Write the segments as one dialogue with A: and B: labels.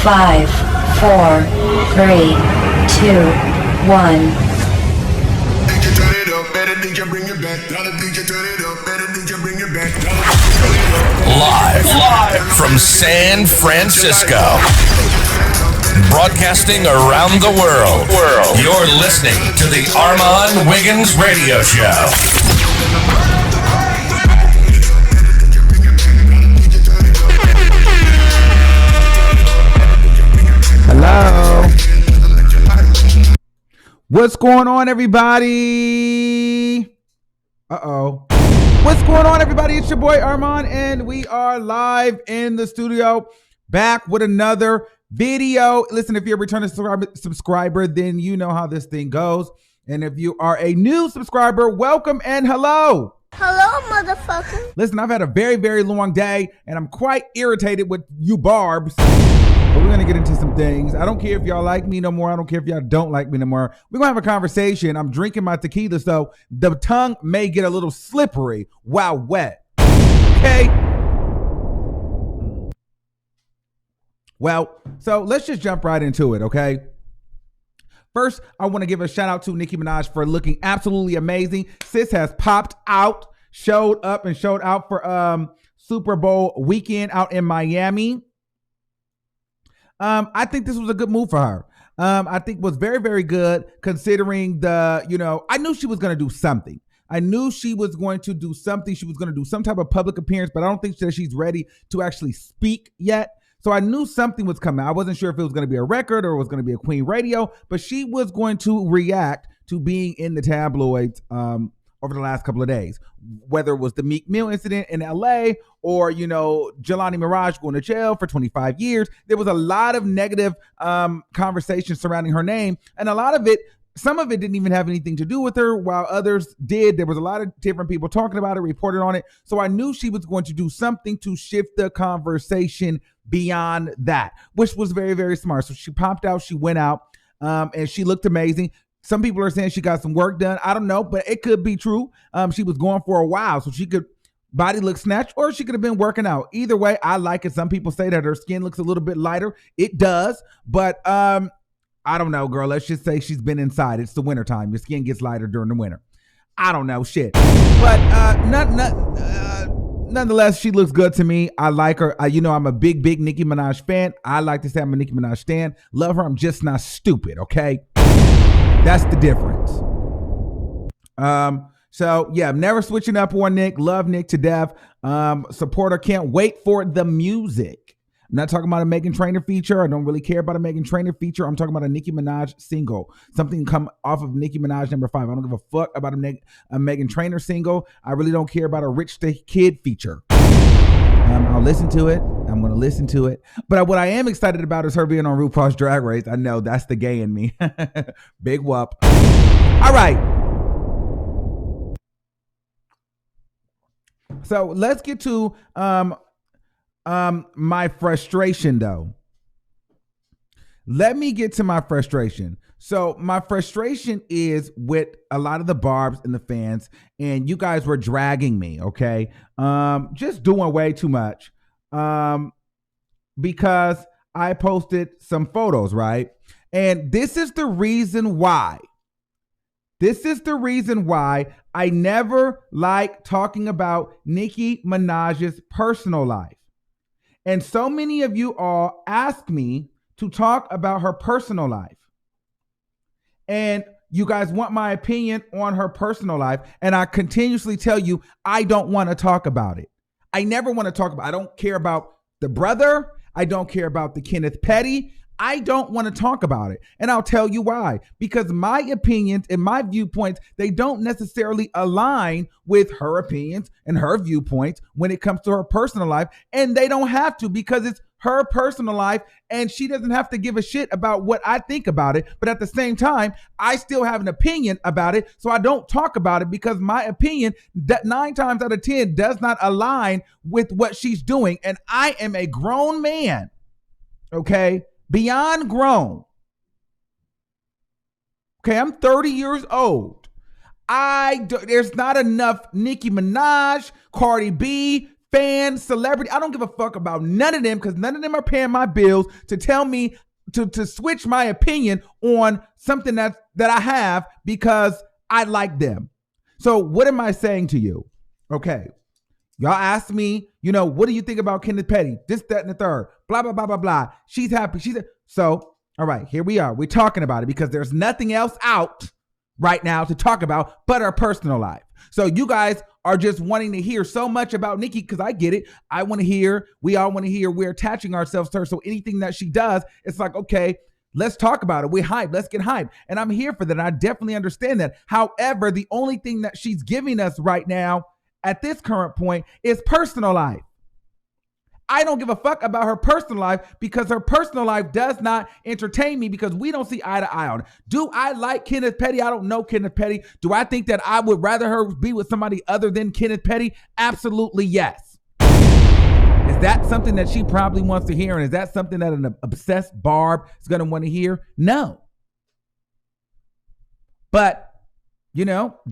A: 5, 4, 3, 2, 1.
B: Live from San Francisco, broadcasting around the world. You're listening to the Armon Wiggins Radio Show.
C: Hello. What's going on, everybody? Uh-oh. What's going on, everybody? It's your boy Armon, and we are live in the studio, back with another video. Listen, if you're a returning subscriber, then you know how this thing goes. And if you are a new subscriber, welcome and hello.
D: Hello, motherfucker.
C: Listen, I've had a very, very long day, and I'm quite irritated with you barbs. But we're going to get into some things. I don't care if y'all like me no more. I don't care if y'all don't like me no more. We're going to have a conversation. I'm drinking my tequila, so the tongue may get a little slippery while wet. Okay? Well, so let's just jump right into it, okay? First, I want to give a shout out to Nicki Minaj for looking absolutely amazing. Sis has popped out, showed up and showed out for Super Bowl weekend out in Miami. I think this was a good move for her. I think was very, very good considering I knew she was going to do something. I knew she was going to do something. She was going to do some type of public appearance, but I don't think that she's ready to actually speak yet. So I knew something was coming. I wasn't sure if it was going to be a record or it was going to be a Queen Radio, but she was going to react to being in the tabloids over the last couple of days, whether it was the Meek Mill incident in LA or, Jelani Mirage going to jail for 25 years. There was a lot of negative conversation surrounding her name, and some of it didn't even have anything to do with her, while others did. There was a lot of different people talking about it, reported on it. So I knew she was going to do something to shift the conversation beyond that, which was very, very smart. So she popped out, she went out, and she looked amazing. Some people are saying she got some work done. I don't know, but it could be true. She was going for a while, so she could body look snatched, or she could have been working out. Either way, I like it. Some people say that her skin looks a little bit lighter. It does, but I don't know, girl. Let's just say she's been inside. It's the wintertime. Your skin gets lighter during the winter. I don't know, shit. But nonetheless, she looks good to me. I like her. I'm a big Nicki Minaj fan. I like to say I'm a Nicki Minaj stan. Love her. I'm just not stupid, okay? That's the difference. So yeah, I'm never switching up on Nick. Love Nick to death. Support her. Can't wait for the music. I'm not talking about a Meghan Trainor feature. I don't really care about a Meghan Trainor feature. I'm talking about a Nicki Minaj single. Something come off of Nicki Minaj #5. I don't give a fuck about a Meghan Trainor single. I really don't care about a Rich the Kid feature. I'll listen to it. I'm going to listen to it. But what I am excited about is her being on RuPaul's Drag Race. I know that's the gay in me. Big whoop. All right. So let's get to my frustration, though. Let me get to my frustration. So my frustration is with a lot of the barbs and the fans, and you guys were dragging me, okay? Just doing way too much. Because I posted some photos, right? And this is the reason why. This is the reason why I never like talking about Nicki Minaj's personal life. And so many of you all ask me to talk about her personal life. And you guys want my opinion on her personal life. And I continuously tell you, I don't want to talk about it. I never want to talk about it. I don't care about the brother. I don't care about the Kenneth Petty. I don't want to talk about it. And I'll tell you why. Because my opinions and my viewpoints, they don't necessarily align with her opinions and her viewpoints when it comes to her personal life. And they don't have to, because it's her personal life and she doesn't have to give a shit about what I think about it. But at the same time, I still have an opinion about it. So I don't talk about it because my opinion 9 times out of 10 does not align with what she's doing. And I am a grown man. Okay. Beyond grown. Okay, I'm 30 years old. There's not enough Nicki Minaj, Cardi B, fan, celebrity. I don't give a fuck about none of them because none of them are paying my bills to tell me to switch my opinion on something that I have because I like them. So what am I saying to you? Okay. Y'all asked me, what do you think about Kenneth Petty? This, that, and the third. Blah, blah, blah, blah, blah. She's happy. So, all right, here we are. We're talking about it because there's nothing else out right now to talk about but her personal life. So you guys are just wanting to hear so much about Nicki because I get it. I want to hear. We all want to hear. We're attaching ourselves to her. So anything that she does, it's like, okay, let's talk about it. We're hyped. Let's get hyped. And I'm here for that. I definitely understand that. However, the only thing that she's giving us right now at this current point is personal life. I don't give a fuck about her personal life because her personal life does not entertain me because we don't see eye to eye on it. Do I like Kenneth Petty? I don't know Kenneth Petty. Do I think that I would rather her be with somebody other than Kenneth Petty? Absolutely yes. Is that something that she probably wants to hear? And is that something that an obsessed Barb is going to want to hear? No. But, do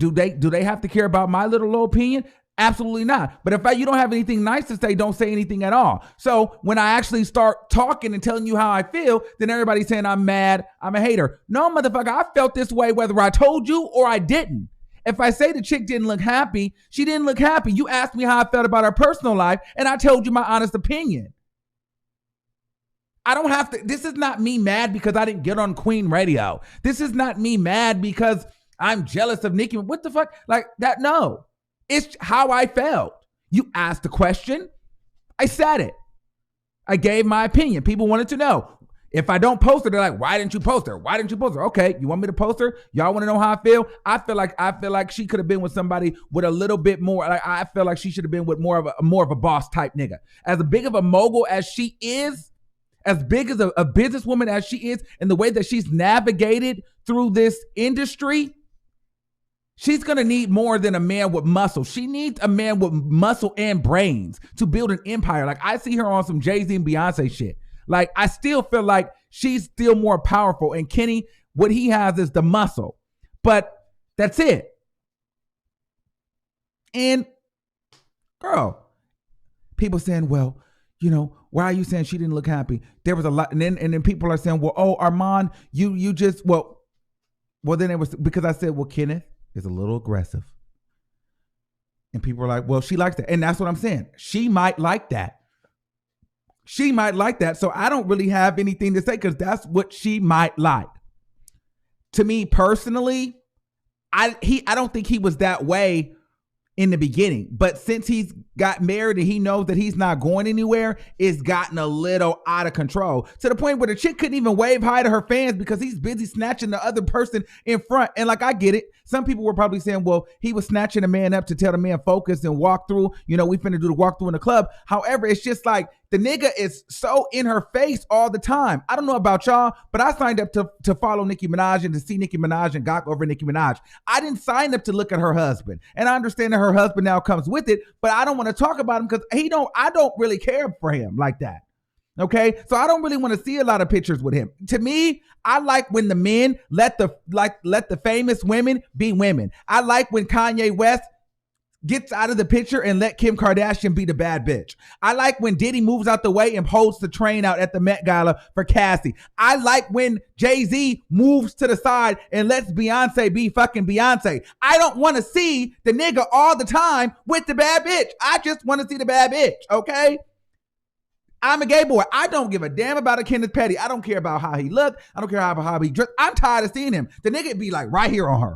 C: they have to care about my little low opinion? Absolutely not. But if you don't have anything nice to say, don't say anything at all. So when I actually start talking and telling you how I feel, then everybody's saying I'm mad, I'm a hater. No, motherfucker, I felt this way whether I told you or I didn't. If I say the chick didn't look happy, she didn't look happy. You asked me how I felt about her personal life, and I told you my honest opinion. I don't have to, this is not me mad because I didn't get on Queen Radio. This is not me mad because I'm jealous of Nicki. What the fuck? Like that, no. It's how I felt. You asked the question. I said it. I gave my opinion. People wanted to know. If I don't post her, they're like, why didn't you post her? Why didn't you post her? Okay, you want me to post her? Y'all want to know how I feel? I feel like she could have been with somebody with a little bit more. Like I feel like she should have been with more of a boss type nigga. As big of a mogul as she is, as big as a businesswoman as she is, and the way that she's navigated through this industry, she's going to need more than a man with muscle. She needs a man with muscle and brains to build an empire. Like I see her on some Jay-Z and Beyonce shit. Like I still feel like she's still more powerful. And Kenny, what he has is the muscle. But that's it. And girl, people saying, well, why are you saying she didn't look happy? There was a lot. And then people are saying, well, oh, Armon, you just, well, then it was because I said, well, Kenneth is a little aggressive. And people are like, well, she likes that. And that's what I'm saying. She might like that. She might like that. So I don't really have anything to say because that's what she might like. To me personally, I don't think he was that way in the beginning. But since he's got married and he knows that he's not going anywhere, it's gotten a little out of control to the point where the chick couldn't even wave hi to her fans because he's busy snatching the other person in front. And like, I get it. Some people were probably saying, well, he was snatching a man up to tell the man focus and walk through. We finna do the walk through in the club. However, it's just like the nigga is so in her face all the time. I don't know about y'all, but I signed up to follow Nicki Minaj and to see Nicki Minaj and gawk over Nicki Minaj. I didn't sign up to look at her husband. And I understand that her husband now comes with it, but I don't want to talk about him because I don't really care for him like that. Okay, so I don't really want to see a lot of pictures with him. To me, I like when the men let the famous women be women. I like when Kanye West gets out of the picture and let Kim Kardashian be the bad bitch. I like when Diddy moves out the way and holds the train out at the Met Gala for Cassie. I like when Jay-Z moves to the side and lets Beyonce be fucking Beyonce. I don't want to see the nigga all the time with the bad bitch. I just want to see the bad bitch, okay? I'm a gay boy. I don't give a damn about a Kenneth Petty. I don't care about how he looked. I don't care about how he dressed. I'm tired of seeing him. The nigga be like right here on her.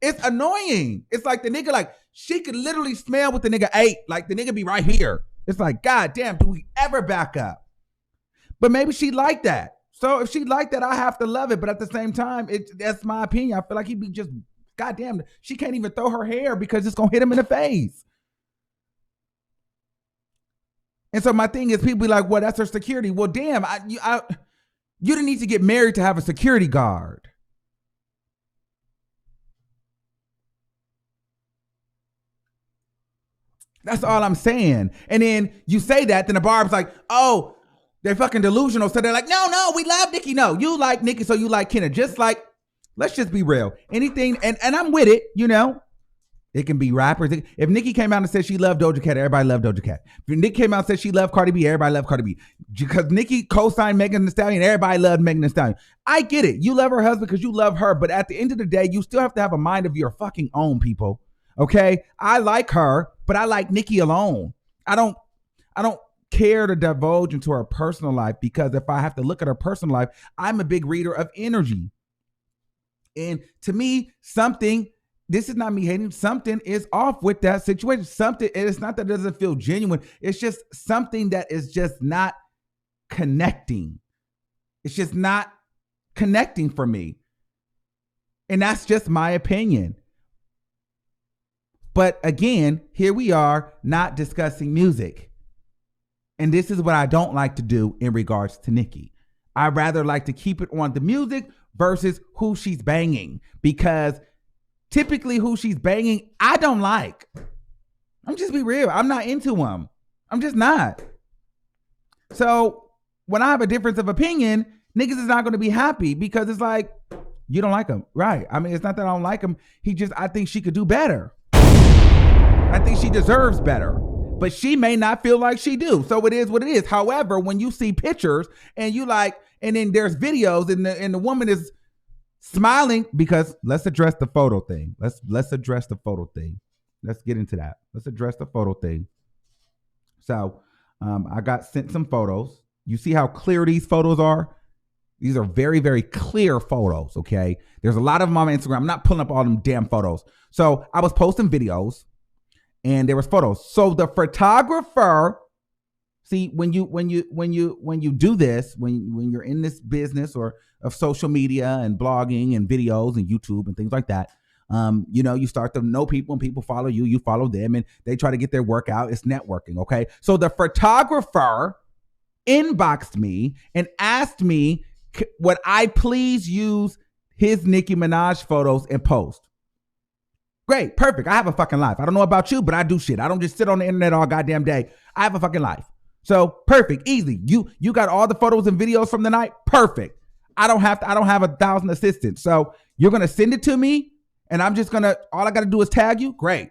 C: It's annoying. It's like the nigga, like she could literally smell what the nigga ate. Like the nigga be right here. It's like, God damn, do we ever back up? But maybe she like that. So if she like that, I have to love it. But at the same time, that's my opinion. I feel like he'd be just, God damn, she can't even throw her hair because it's going to hit him in the face. And so my thing is, people be like, well, that's her security. Well, damn, you didn't need to get married to have a security guard. That's all I'm saying. And then you say that, then the Barb's like, oh, they're fucking delusional. So they're like, no, we love Nicki. No, you like Nicki, so you like Kenneth. Just like, let's just be real. Anything, and I'm with it, It can be rappers. If Nicki came out and said she loved Doja Cat, everybody loved Doja Cat. If Nicki came out and said she loved Cardi B, everybody loved Cardi B. Because Nicki co-signed Megan Thee Stallion, everybody loved Megan Thee Stallion. I get it. You love her husband because you love her, but at the end of the day, you still have to have a mind of your fucking own, people. Okay? I like her, but I like Nicki alone. I don't care to divulge into her personal life because if I have to look at her personal life, I'm a big reader of energy. And to me, this is not me hating. Something is off with that situation. Something, and it's not that it doesn't feel genuine. It's just something that is just not connecting. It's just not connecting for me. And that's just my opinion. But again, here we are not discussing music. And this is what I don't like to do in regards to Nicki. I rather like to keep it on the music versus who she's banging, because typically who she's banging, I don't like. I'm just be real. I'm not into them. I'm just not. So when I have a difference of opinion, niggas is not going to be happy because it's like, you don't like him. Right. I mean, it's not that I don't like him. I think she could do better. I think she deserves better. But she may not feel like she do. So it is what it is. However, when you see pictures and you like, and then there's videos and the woman is smiling, because let's address the photo thing. Let's address the photo thing. Let's get into that. Let's address the photo thing. So I got sent some photos. You see how clear these photos are? These are very, very clear photos, okay? There's a lot of them on my Instagram. I'm not pulling up all them damn photos. So I was posting videos and there was photos. So the photographer, see, when you do this, when you're in this business or of social media and blogging and videos and YouTube and things like that, you start to know people and people follow you, you follow them, and they try to get their work out. It's networking, okay? So the photographer inboxed me and asked me, would I please use his Nicki Minaj photos and post? Great, perfect. I have a fucking life. I don't know about you, but I do shit. I don't just sit on the internet all goddamn day. I have a fucking life. So perfect, easy. You got all the photos and videos from the night? Perfect. I don't have 1,000 assistants. So you're gonna send it to me and all I gotta do is tag you? Great.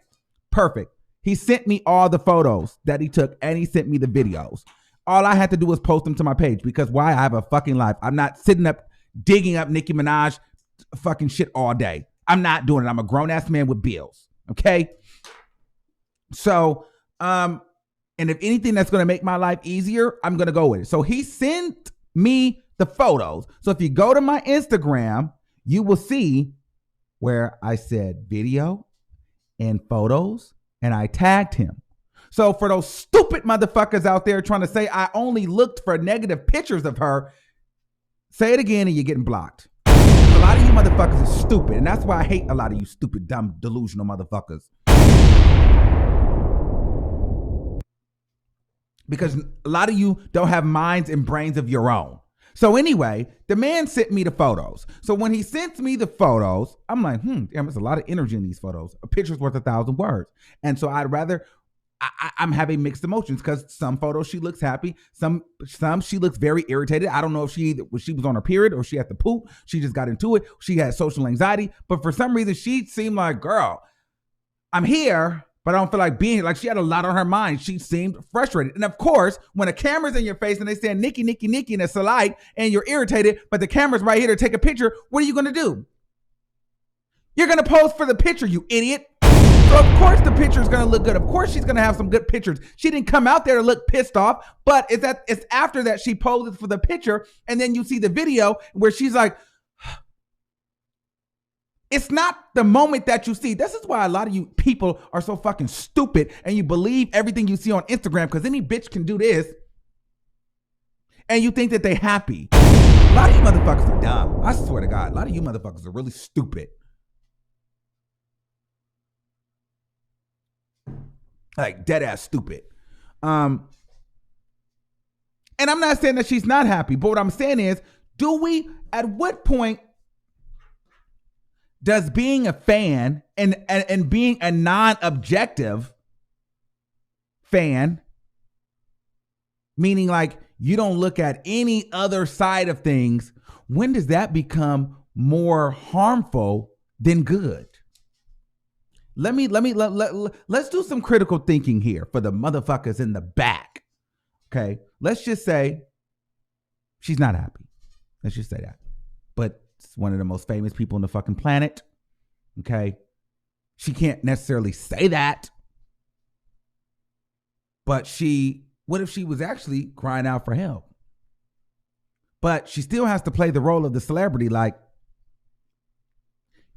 C: Perfect. He sent me all the photos that he took and he sent me the videos. All I had to do was post them to my page because why? I have a fucking life. I'm not sitting up digging up Nicki Minaj fucking shit all day. I'm not doing it. I'm a grown ass man with bills. Okay. So, and if anything that's going to make my life easier, I'm going to go with it. So he sent me the photos. So if you go to my Instagram, you will see where I said video and photos and I tagged him. So for those stupid motherfuckers out there trying to say I only looked for negative pictures of her, say it again and you're getting blocked. A lot of you motherfuckers are stupid, and that's why I hate a lot of you stupid, dumb, delusional motherfuckers. Because a lot of you don't have minds and brains of your own. So anyway, the man sent me the photos. So when he sent me the photos, I'm like, damn, there's a lot of energy in these photos. A picture's worth 1,000 words. And so I'm having mixed emotions because some photos she looks happy, some she looks very irritated. I don't know if she was on her period or she had to poop. She just got into it. She had social anxiety, but for some reason she seemed like, girl, I'm here, but I don't feel like being here. Like she had a lot on her mind. She seemed frustrated. And of course, when a camera's in your face and they say Nicki, Nicki, Nicki, and it's a light and you're irritated, but the camera's right here to take a picture, what are you going to do? You're going to pose for the picture, you idiot. So of course the picture is going to look good. Of course she's going to have some good pictures. She didn't come out there to look pissed off, but it's after that she poses for the picture and then you see the video where she's like, it's not the moment that you see. This is why a lot of you people are so fucking stupid and you believe everything you see on Instagram because any bitch can do this and you think that they happy. A lot of you motherfuckers are dumb. I swear to God, a lot of you motherfuckers are really stupid. Like dead ass stupid. And I'm not saying that she's not happy, but what I'm saying is, at what point does being a fan and being a non-objective fan, meaning like you don't look at any other side of things, when does that become more harmful than good? let's do some critical thinking here for the motherfuckers in the back. Okay. Let's just say she's not happy. Let's just say that. But it's one of the most famous people on the fucking planet. Okay. She can't necessarily say that. But what if she was actually crying out for help? But she still has to play the role of the celebrity. Like,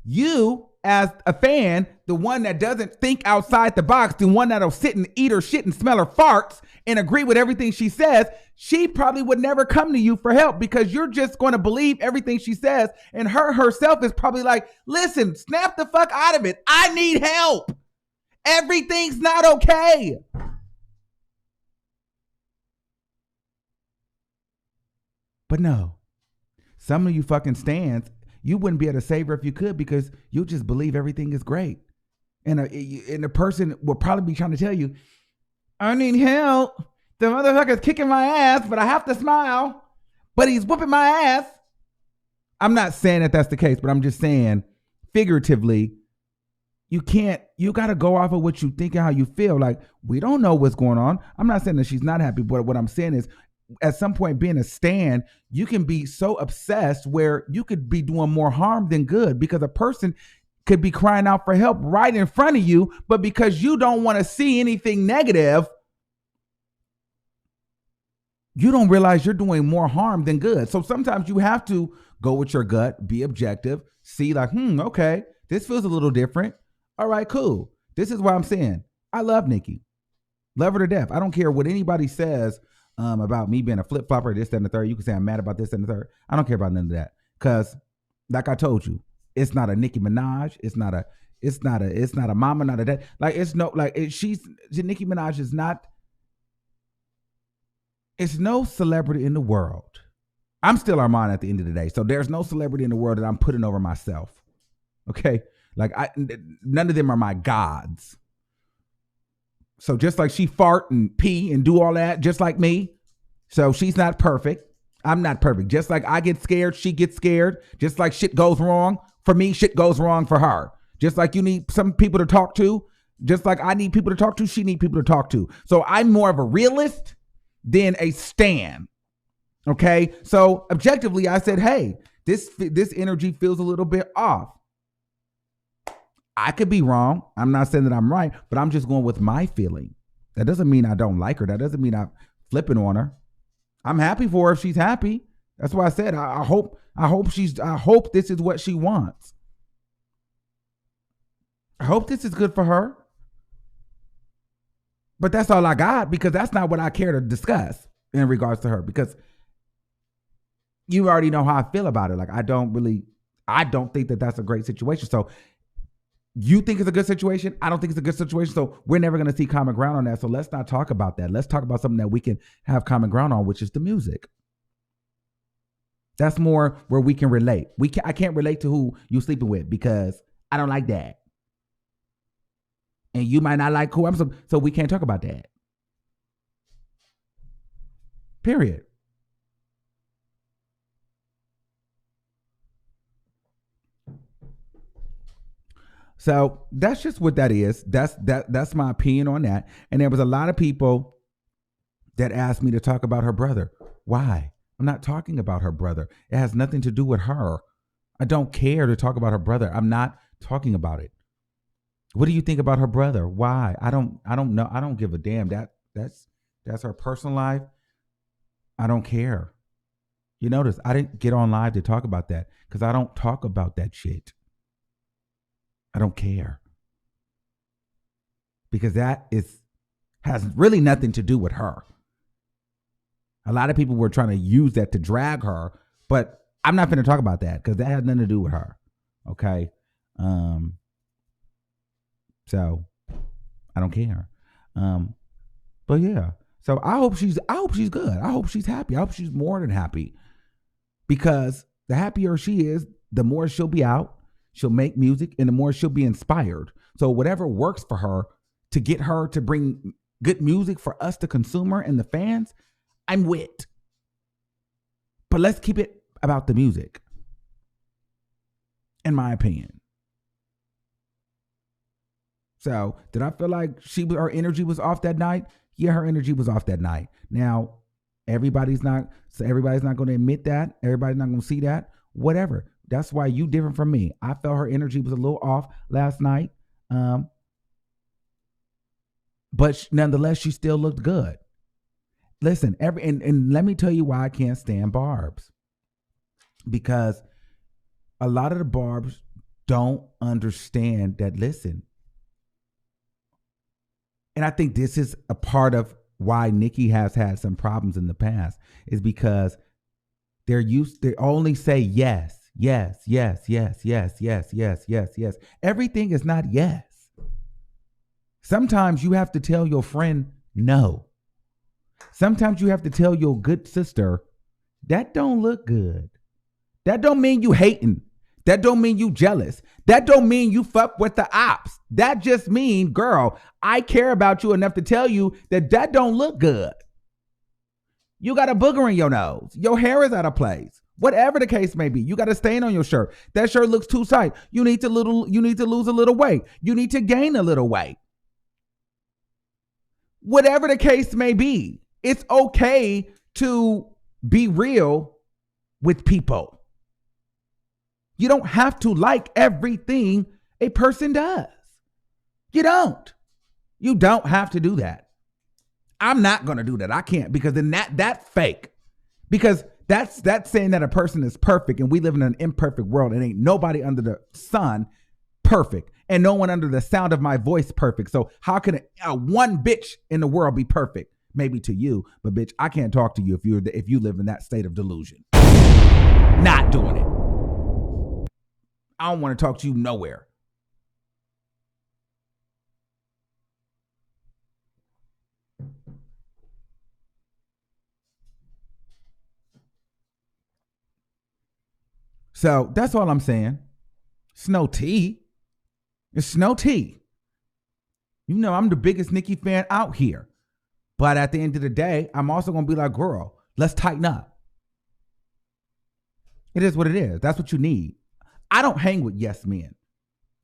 C: you as a fan, the one that doesn't think outside the box, the one that'll sit and eat her shit and smell her farts and agree with everything she says, she probably would never come to you for help because you're just going to believe everything she says. And her herself is probably like, listen, snap the fuck out of it. I need help. Everything's not okay. But no, some of you fucking stands, you wouldn't be able to save her if you could because you just believe everything is great. And the person will probably be trying to tell you, I need help. The motherfucker's kicking my ass, but I have to smile. But he's whooping my ass. I'm not saying that that's the case, but I'm just saying figuratively, you got to go off of what you think and how you feel. Like, we don't know what's going on. I'm not saying that she's not happy, but what I'm saying is, at some point being a stan, you can be so obsessed where you could be doing more harm than good because a person could be crying out for help right in front of you, but because you don't want to see anything negative, you don't realize you're doing more harm than good. So sometimes you have to go with your gut, be objective, see like, okay, this feels a little different. All right, cool. This is what I'm saying. I love Nicki. Love her to death. I don't care what anybody says about me being a flip-flopper, this, that, and the third. You can say I'm mad about this and the third. I don't care about none of that. Because, like I told you, it's not a Nicki Minaj. It's not a mama, not a dad. Like, Nicki Minaj is not, it's no celebrity in the world. I'm still Armon at the end of the day. So there's no celebrity in the world that I'm putting over myself. Okay? Like, none of them are my gods. So just like she fart and pee and do all that, just like me. So she's not perfect. I'm not perfect. Just like I get scared, she gets scared. Just like shit goes wrong for me, shit goes wrong for her. Just like you need some people to talk to. Just like I need people to talk to, she need people to talk to. So I'm more of a realist than a stan. Okay? So objectively, I said, hey, this energy feels a little bit off. I could be wrong. I'm not saying that I'm right, but I'm just going with my feeling. That doesn't mean I don't like her. That doesn't mean I'm flipping on her. I'm happy for her if she's happy. That's why I said I hope this is what she wants. I hope this is good for her. But that's all I got because that's not what I care to discuss in regards to her because you already know how I feel about it. Like I don't think that that's a great situation. So you think it's a good situation. I don't think it's a good situation. So we're never going to see common ground on that. So let's not talk about that. Let's talk about something that we can have common ground on, which is the music. That's more where we can relate. I can't relate to who you sleeping with because I don't like that. And you might not like who I'm, so we can't talk about that. Period. So that's just what that is. That's my opinion on that. And there was a lot of people that asked me to talk about her brother. Why? I'm not talking about her brother. It has nothing to do with her. I don't care to talk about her brother. I'm not talking about it. What do you think about her brother? Why? I don't know. I don't give a damn. That's her personal life. I don't care. You notice I didn't get on live to talk about that because I don't talk about that shit. I don't care. Because that has really nothing to do with her. A lot of people were trying to use that to drag her, but I'm not going to talk about that because that has nothing to do with her. Okay. So I don't care. But yeah. So I hope she's good. I hope she's happy. I hope she's more than happy. Because the happier she is, the more she'll be out. She'll make music and the more she'll be inspired. So whatever works for her to get her to bring good music for us, the consumer and the fans, I'm with. But let's keep it about the music, in my opinion. So did I feel like her energy was off that night? Yeah, her energy was off that night. Now, everybody's not going to admit that. Everybody's not going to see that. Whatever. That's why you different from me. I felt her energy was a little off last night. But nonetheless, she still looked good. Listen, and let me tell you why I can't stand Barbs. Because a lot of the Barbs don't understand that, listen. And I think this is a part of why Nicki has had some problems in the past, is because they only say yes, yes, yes, yes, yes, yes, yes, yes, yes. Everything is not yes. Sometimes you have to tell your friend no. Sometimes you have to tell your good sister, that don't look good. That don't mean you hating. That don't mean you jealous. That don't mean you fuck with the ops. That just mean, girl, I care about you enough to tell you that don't look good. You got a booger in your nose. Your hair is out of place. Whatever the case may be, you got a stain on your shirt. That shirt looks too tight. You need to lose a little weight. You need to gain a little weight. Whatever the case may be, it's okay to be real with people. You don't have to like everything a person does. You don't. You don't have to do that. I'm not going to do that. I can't, because then that's fake. Because that's saying that a person is perfect, and we live in an imperfect world, and ain't nobody under the sun perfect, and no one under the sound of my voice perfect. So how can one bitch in the world be perfect? Maybe to you, but bitch, I can't talk to you if you live in that state of delusion. Not doing it. I don't want to talk to you nowhere. So that's all I'm saying. It's no tea. It's no tea. You know, I'm the biggest Nicki fan out here. But at the end of the day, I'm also going to be like, girl, let's tighten up. It is what it is. That's what you need. I don't hang with yes men.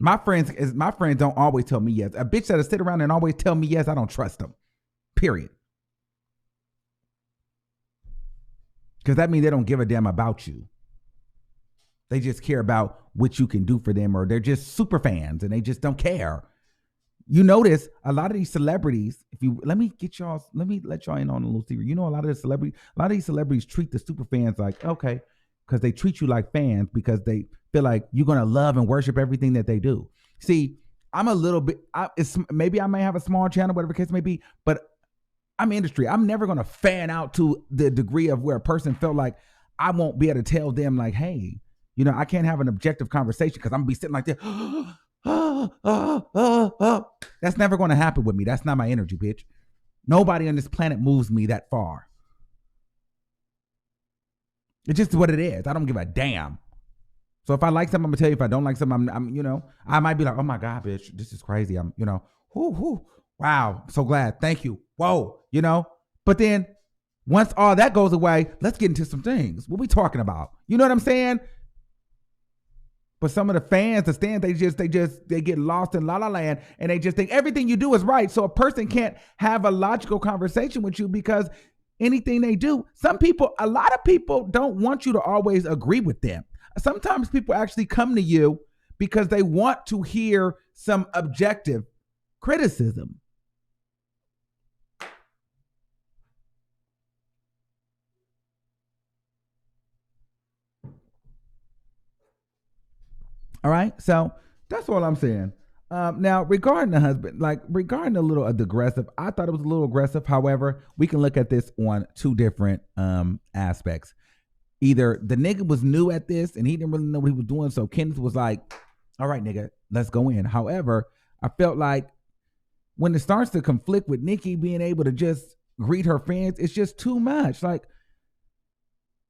C: My friends don't always tell me yes. A bitch that'll sit around and always tell me yes, I don't trust them. Period. Because that means they don't give a damn about you. They just care about what you can do for them, or they're just super fans and they just don't care. You notice a lot of these celebrities, let me let y'all in on a little secret. You know, a lot of these celebrities treat the super fans like, okay, because they treat you like fans because they feel like you're going to love and worship everything that they do. See, I'm a little bit, maybe I may have a small channel, whatever the case may be, but I'm industry. I'm never going to fan out to the degree of where a person felt like I won't be able to tell them like, hey, you know, I can't have an objective conversation because I'm going to be sitting like this. That's never going to happen with me. That's not my energy, bitch. Nobody on this planet moves me that far. It's just what it is. I don't give a damn. So if I like something, I'm gonna tell you. If I don't like something, I'm you know, I might be like, oh my God, bitch, this is crazy. I'm, you know, wow, so glad. Thank you. Whoa, you know. But then once all that goes away, let's get into some things. What we talking about? You know what I'm saying? But some of the fans, the stands, they get lost in la la land, and they just think everything you do is right. So a person can't have a logical conversation with you because anything they do, a lot of people don't want you to always agree with them. Sometimes people actually come to you because they want to hear some objective criticism. All right, so that's all I'm saying. Now, regarding the husband, regarding the aggressive, I thought it was a little aggressive. However, we can look at this on two different aspects. Either the nigga was new at this and he didn't really know what he was doing, so Kenneth was like, all right, nigga, let's go in. However, I felt like when it starts to conflict with Nicki being able to just greet her fans, it's just too much. Like,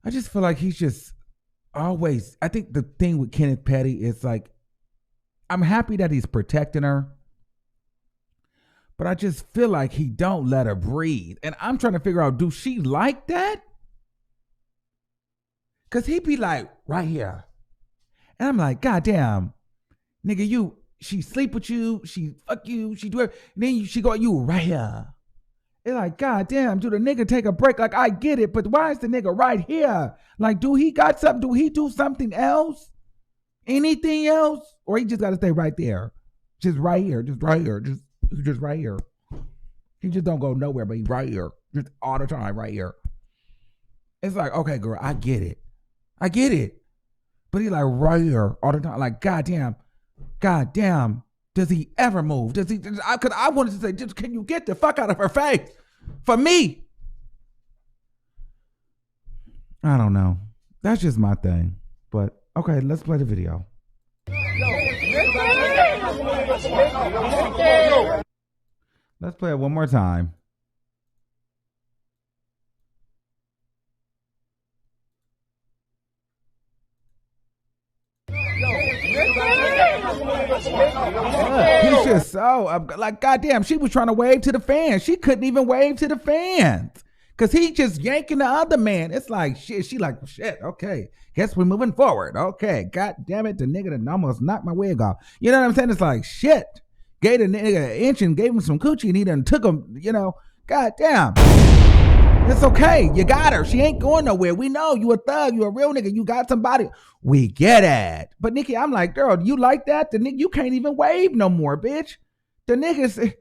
C: I just feel like he's just always, I think the thing with Kenneth Petty is like, I'm happy that he's protecting her, but I just feel like he don't let her breathe. And I'm trying to figure out, do she like that? Because he be like, right here. And I'm like, God damn, nigga, she sleep with you, she fuck you, she do it, and then she go, you right here. It's like, God damn, do the nigga take a break? Like, I get it, but why is the nigga right here? Like, do he got something? Do he do something else? Anything else? Or he just got to stay right there? Just right here, just right here, just right here. He just don't go nowhere, but he right here. Just all the time, right here. It's like, okay, girl, I get it. I get it. But he like right here all the time. Like, God damn. Does he ever move? Does he? Because I wanted to say, just can you get the fuck out of her face? For me. I don't know. That's just my thing. But, okay, let's play the video. Let's play it one more time. He's just so like, goddamn, she was trying to wave to the fans. She couldn't even wave to the fans because he just yanking the other man. It's like, shit. She like, shit, okay, guess we're moving forward. Okay, god damn it, the nigga that almost knocked my wig off. You know what I'm saying? It's like, shit. Gave the nigga an inch and gave him some coochie and he done took him, you know, god damn. It's okay. You got her. She ain't going nowhere. We know you a thug. You a real nigga. You got somebody. We get it. But Nicki, I'm like, girl, you like that? The nigga, you can't even wave no more, bitch. The niggas,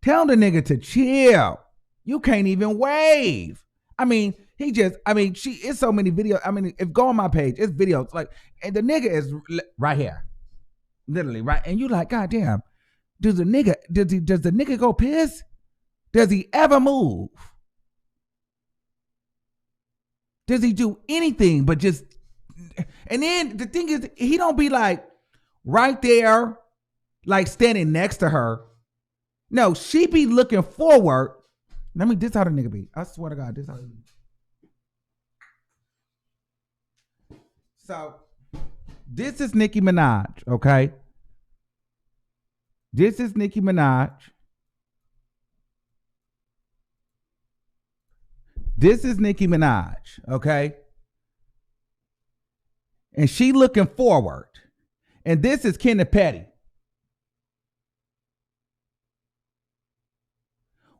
C: tell the nigga to chill. You can't even wave. I mean, it's so many videos. I mean, if go on my page, it's videos like, and the nigga is right here, literally right. And you like, god damn, does the nigga go piss? Does he ever move? Does he do anything but just, and then the thing is, he don't be like right there, like standing next to her. No, she be looking forward. This how the nigga be. I swear to God, this how he be. So, this is Nicki Minaj, okay? This is Nicki Minaj. This is Nicki Minaj, okay? And she looking forward. And this is Kenneth Petty.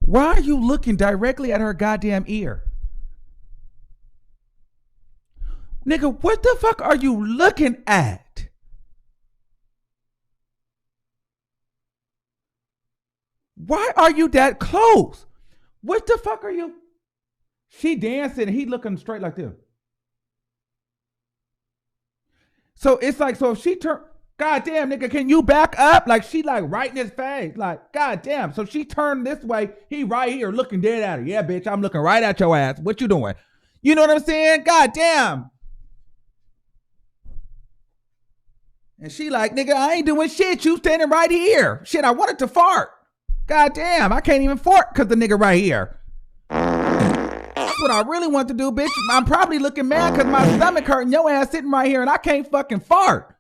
C: Why are you looking directly at her goddamn ear? Nigga, what the fuck are you looking at? Why are you that close? What the fuck are you? She dancing and he looking straight like this. So it's like, so if she turn, goddamn nigga, can you back up? Like she like right in his face. Like, goddamn. So she turned this way. He right here looking dead at her. Yeah, bitch, I'm looking right at your ass. What you doing? You know what I'm saying? Goddamn. And she like, nigga, I ain't doing shit. You standing right here. Shit, I wanted to fart. Goddamn, I can't even fart because the nigga right here. That's what I really want to do, bitch. I'm probably looking mad because my stomach hurting, your ass sitting right here and I can't fucking fart.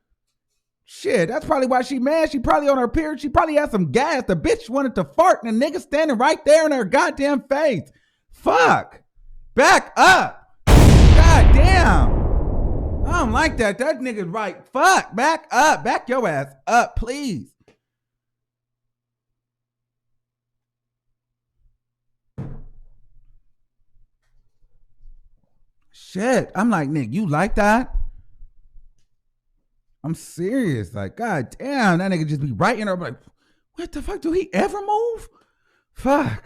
C: Shit, that's probably why she mad. She probably on her period. She probably had some gas. The bitch wanted to fart and the nigga standing right there in her goddamn face. Fuck. Back up. Goddamn. I don't like that. That nigga's right. Fuck. Back up. Back your ass up, please. Shit. I'm like, nigga, you like that? I'm serious. Like, god damn, that nigga just be right in her. I'm like, what the fuck? Do he ever move? Fuck.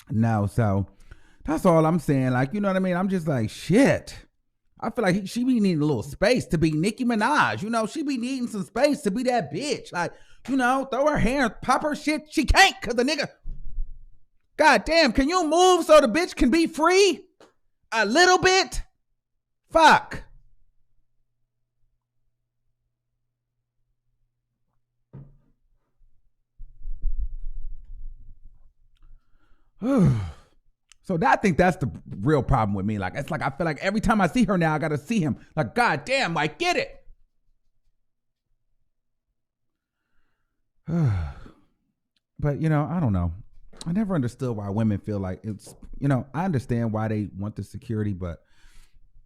C: No, so that's all I'm saying. Like, you know what I mean? I'm just like, shit. I feel like she be needing a little space to be Nicki Minaj. You know, she be needing some space to be that bitch. Like, you know, throw her hair, pop her shit. She can't because the nigga. God damn, can you move so the bitch can be free? A little bit? Fuck. So I think that's the real problem with me. Like, it's like I feel like every time I see her now, I gotta see him. Like, god damn, like, get it. But, you know, I don't know. I never understood why women feel like it's, I understand why they want the security, but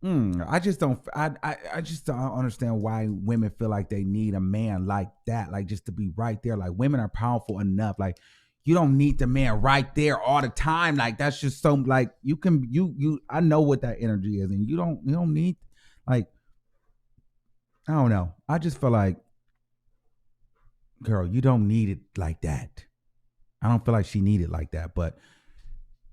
C: I just don't understand why women feel like they need a man like that, like just to be right there. Like women are powerful enough. Like you don't need the man right there all the time. Like that's just so like I know what that energy is, and you don't need, like, I don't know. I just feel like, girl, you don't need it like that. I don't feel like she needed it like that, but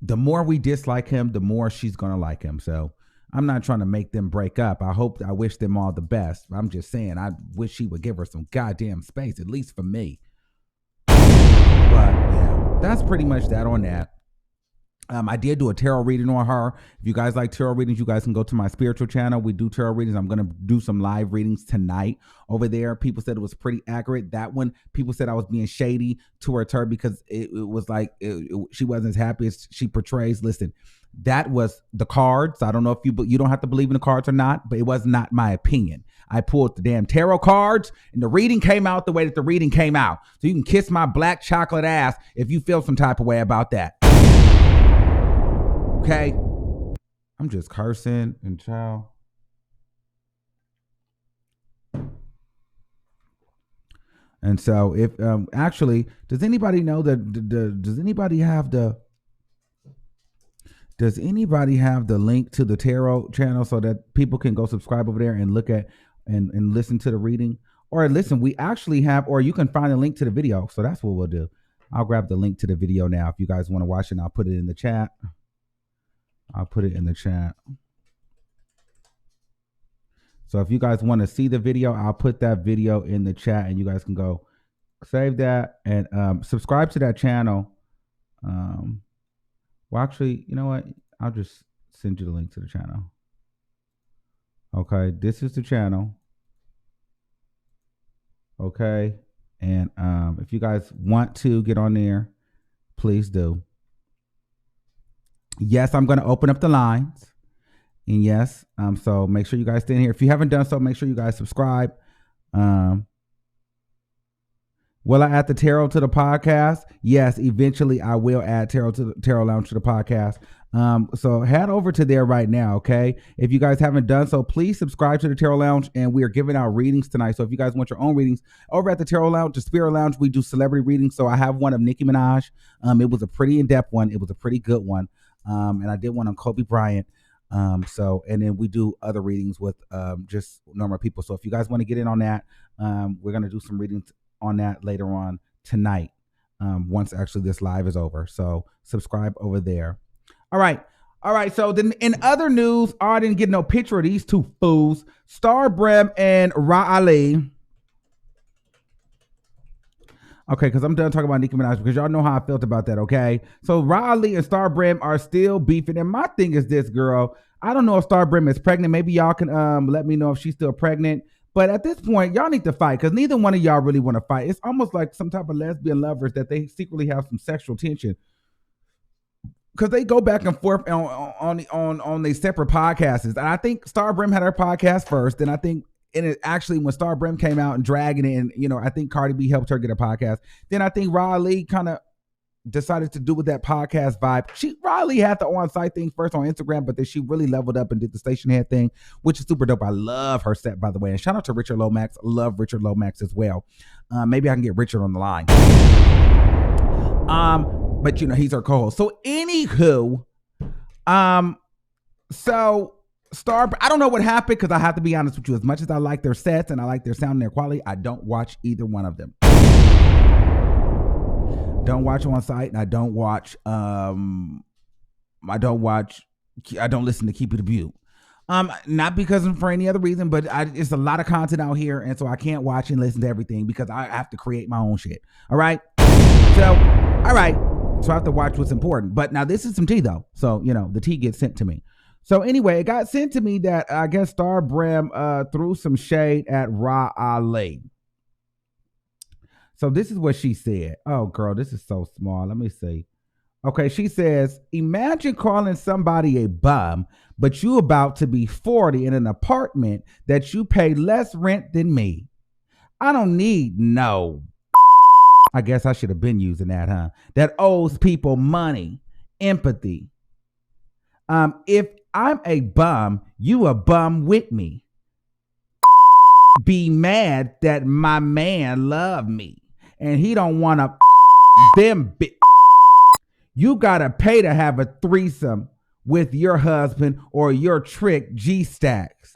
C: the more we dislike him, the more she's gonna like him. So I'm not trying to make them break up. I wish them all the best. I'm just saying, I wish she would give her some goddamn space, at least for me. But yeah, that's pretty much that on that. I did do a tarot reading on her. If you guys like tarot readings, you guys can go to my spiritual channel. We do tarot readings. I'm going to do some live readings tonight over there. People said it was pretty accurate. That one, people said I was being shady towards her because it was like she wasn't as happy as she portrays. Listen, that was the cards. I don't know if you don't have to believe in the cards or not, but it was not my opinion. I pulled the damn tarot cards and the reading came out the way that the reading came out. So you can kiss my black chocolate ass if you feel some type of way about that. Okay, I'm just cursing and child. And so, if actually, does anybody know that? Does anybody have the link to the tarot channel so that people can go subscribe over there and look at and listen to the reading? Or listen, we actually have, or you can find a link to the video. So that's what we'll do. I'll grab the link to the video now. If you guys want to watch it, I'll put it in the chat. So if you guys want to see the video, I'll put that video in the chat and you guys can go save that and subscribe to that channel. Well, actually, you know what? I'll just send you the link to the channel. Okay, this is the channel. Okay, and if you guys want to get on there, please do. Yes, I'm going to open up the lines. And yes, so make sure you guys stay in here. If you haven't done so, make sure you guys subscribe. Will I add the tarot to the podcast? Yes, eventually I will add tarot to the Tarot Lounge to the podcast. So head over to there right now, okay? If you guys haven't done so, please subscribe to the Tarot Lounge, and we are giving out readings tonight. So if you guys want your own readings, over at the Tarot Lounge, the Spirit Lounge, we do celebrity readings. So I have one of Nicki Minaj. It was a pretty in-depth one. It was a pretty good one. And I did one on Kobe Bryant. And then we do other readings with just normal people. So if you guys want to get in on that, we're going to do some readings on that later on tonight, once actually this live is over. So subscribe over there. All right. So then in other news, I didn't get no picture of these two fools, BRim and RAH. Okay, because I'm done talking about Nicki Minaj because y'all know how I felt about that, okay? So RAH and BRim are still beefing. And my thing is this, girl. I don't know if BRim is pregnant. Maybe y'all can let me know if she's still pregnant. But at this point, y'all need to fight because neither one of y'all really want to fight. It's almost like some type of lesbian lovers that they secretly have some sexual tension. Because they go back and forth on these separate podcasts. And I think BRim had her podcast first. Then I think it actually when BRim came out and dragging it, and I think Cardi B helped her get a podcast. Then I think RAH kind of decided to do with that podcast vibe. RAH had the on-site thing first on Instagram, but then she really leveled up and did the station head thing, which is super dope. I love her set, by the way. And shout out to Richard Lomax. Love Richard Lomax as well. Maybe I can get Richard on the line. But he's her co-host. So anywho, so I don't know what happened because I have to be honest with you. As much as I like their sets and I like their sound and their quality, I don't watch either one of them. Don't watch on site, and I don't watch. I don't listen to Keep It a View. Not because for any other reason, but it's a lot of content out here, and so I can't watch and listen to everything because I have to create my own shit. All right. So I have to watch what's important. But now this is some tea though, so the tea gets sent to me. So anyway, it got sent to me that I guess BRim threw some shade at RAH. So this is what she said. Oh, girl, this is so small. Let me see. Okay, she says, imagine calling somebody a bum, but you about to be 40 in an apartment that you pay less rent than me. I don't need no I guess I should have been using that, huh? That owes people money, empathy. If I'm a bum, you a bum with me. Be mad that my man love me and he don't want to them. You gotta pay to have a threesome with your husband or your trick G-Stacks.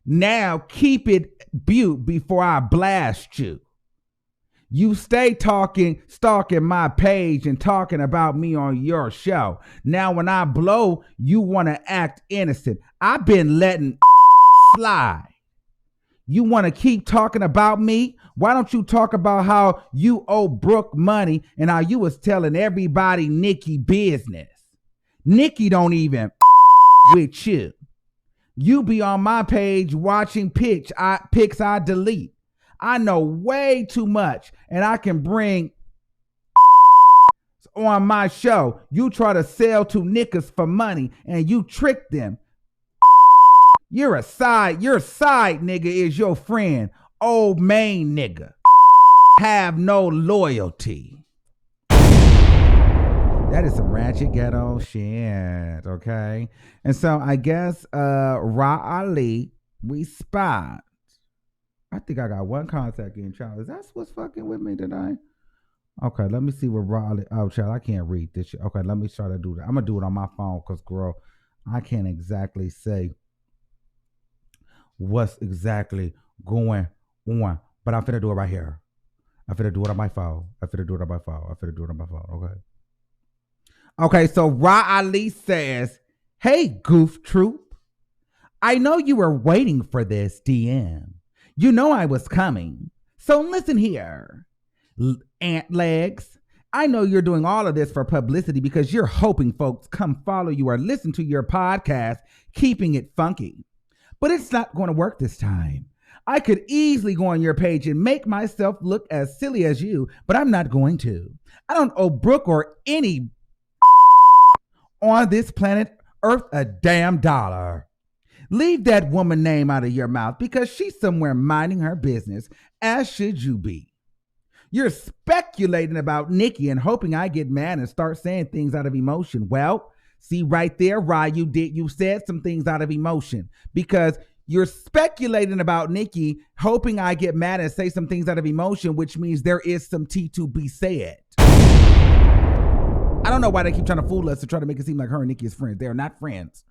C: Now keep it butte before I blast you. You stay stalking my page and talking about me on your show. Now when I blow, you want to act innocent. I've been letting slide. You want to keep talking about me? Why don't you talk about how you owe Brooke money and how you was telling everybody Nicki business? Nicki don't even with you. You be on my page watching pics I delete. I know way too much and I can bring on my show. You try to sell to niggas for money and you trick them. Your side nigga is your friend. Old main nigga. Have no loyalty. That is some ratchet ghetto shit, okay? And so I guess RAH Ali responds. I think I got one contact in, child. Is that what's fucking with me tonight? Okay, let me see what RAH Ali. Oh, child, I can't read this shit. Okay, let me try to do that. I'm gonna do it on my phone because, girl, I can't exactly say what's exactly going on, but I'm finna do it right here. I'm finna do it on my phone. Okay. Okay, so RAH Ali says, "Hey, goof troop, I know you were waiting for this DM. You know I was coming. So listen here, ant legs. I know you're doing all of this for publicity because you're hoping folks come follow you or listen to your podcast, keeping it funky. But it's not going to work this time. I could easily go on your page and make myself look as silly as you, but I'm not going to. I don't owe Brooke or any on this planet Earth a damn dollar. Leave that woman name out of your mouth because she's somewhere minding her business, as should you be. You're speculating about Nicki and hoping I get mad and start saying things out of emotion. Well, see right there, RAH, you said some things out of emotion because you're speculating about Nicki, hoping I get mad and say some things out of emotion, which means there is some tea to be said. I don't know why they keep trying to fool us to try to make it seem like her and Nicki is friends. They are not friends.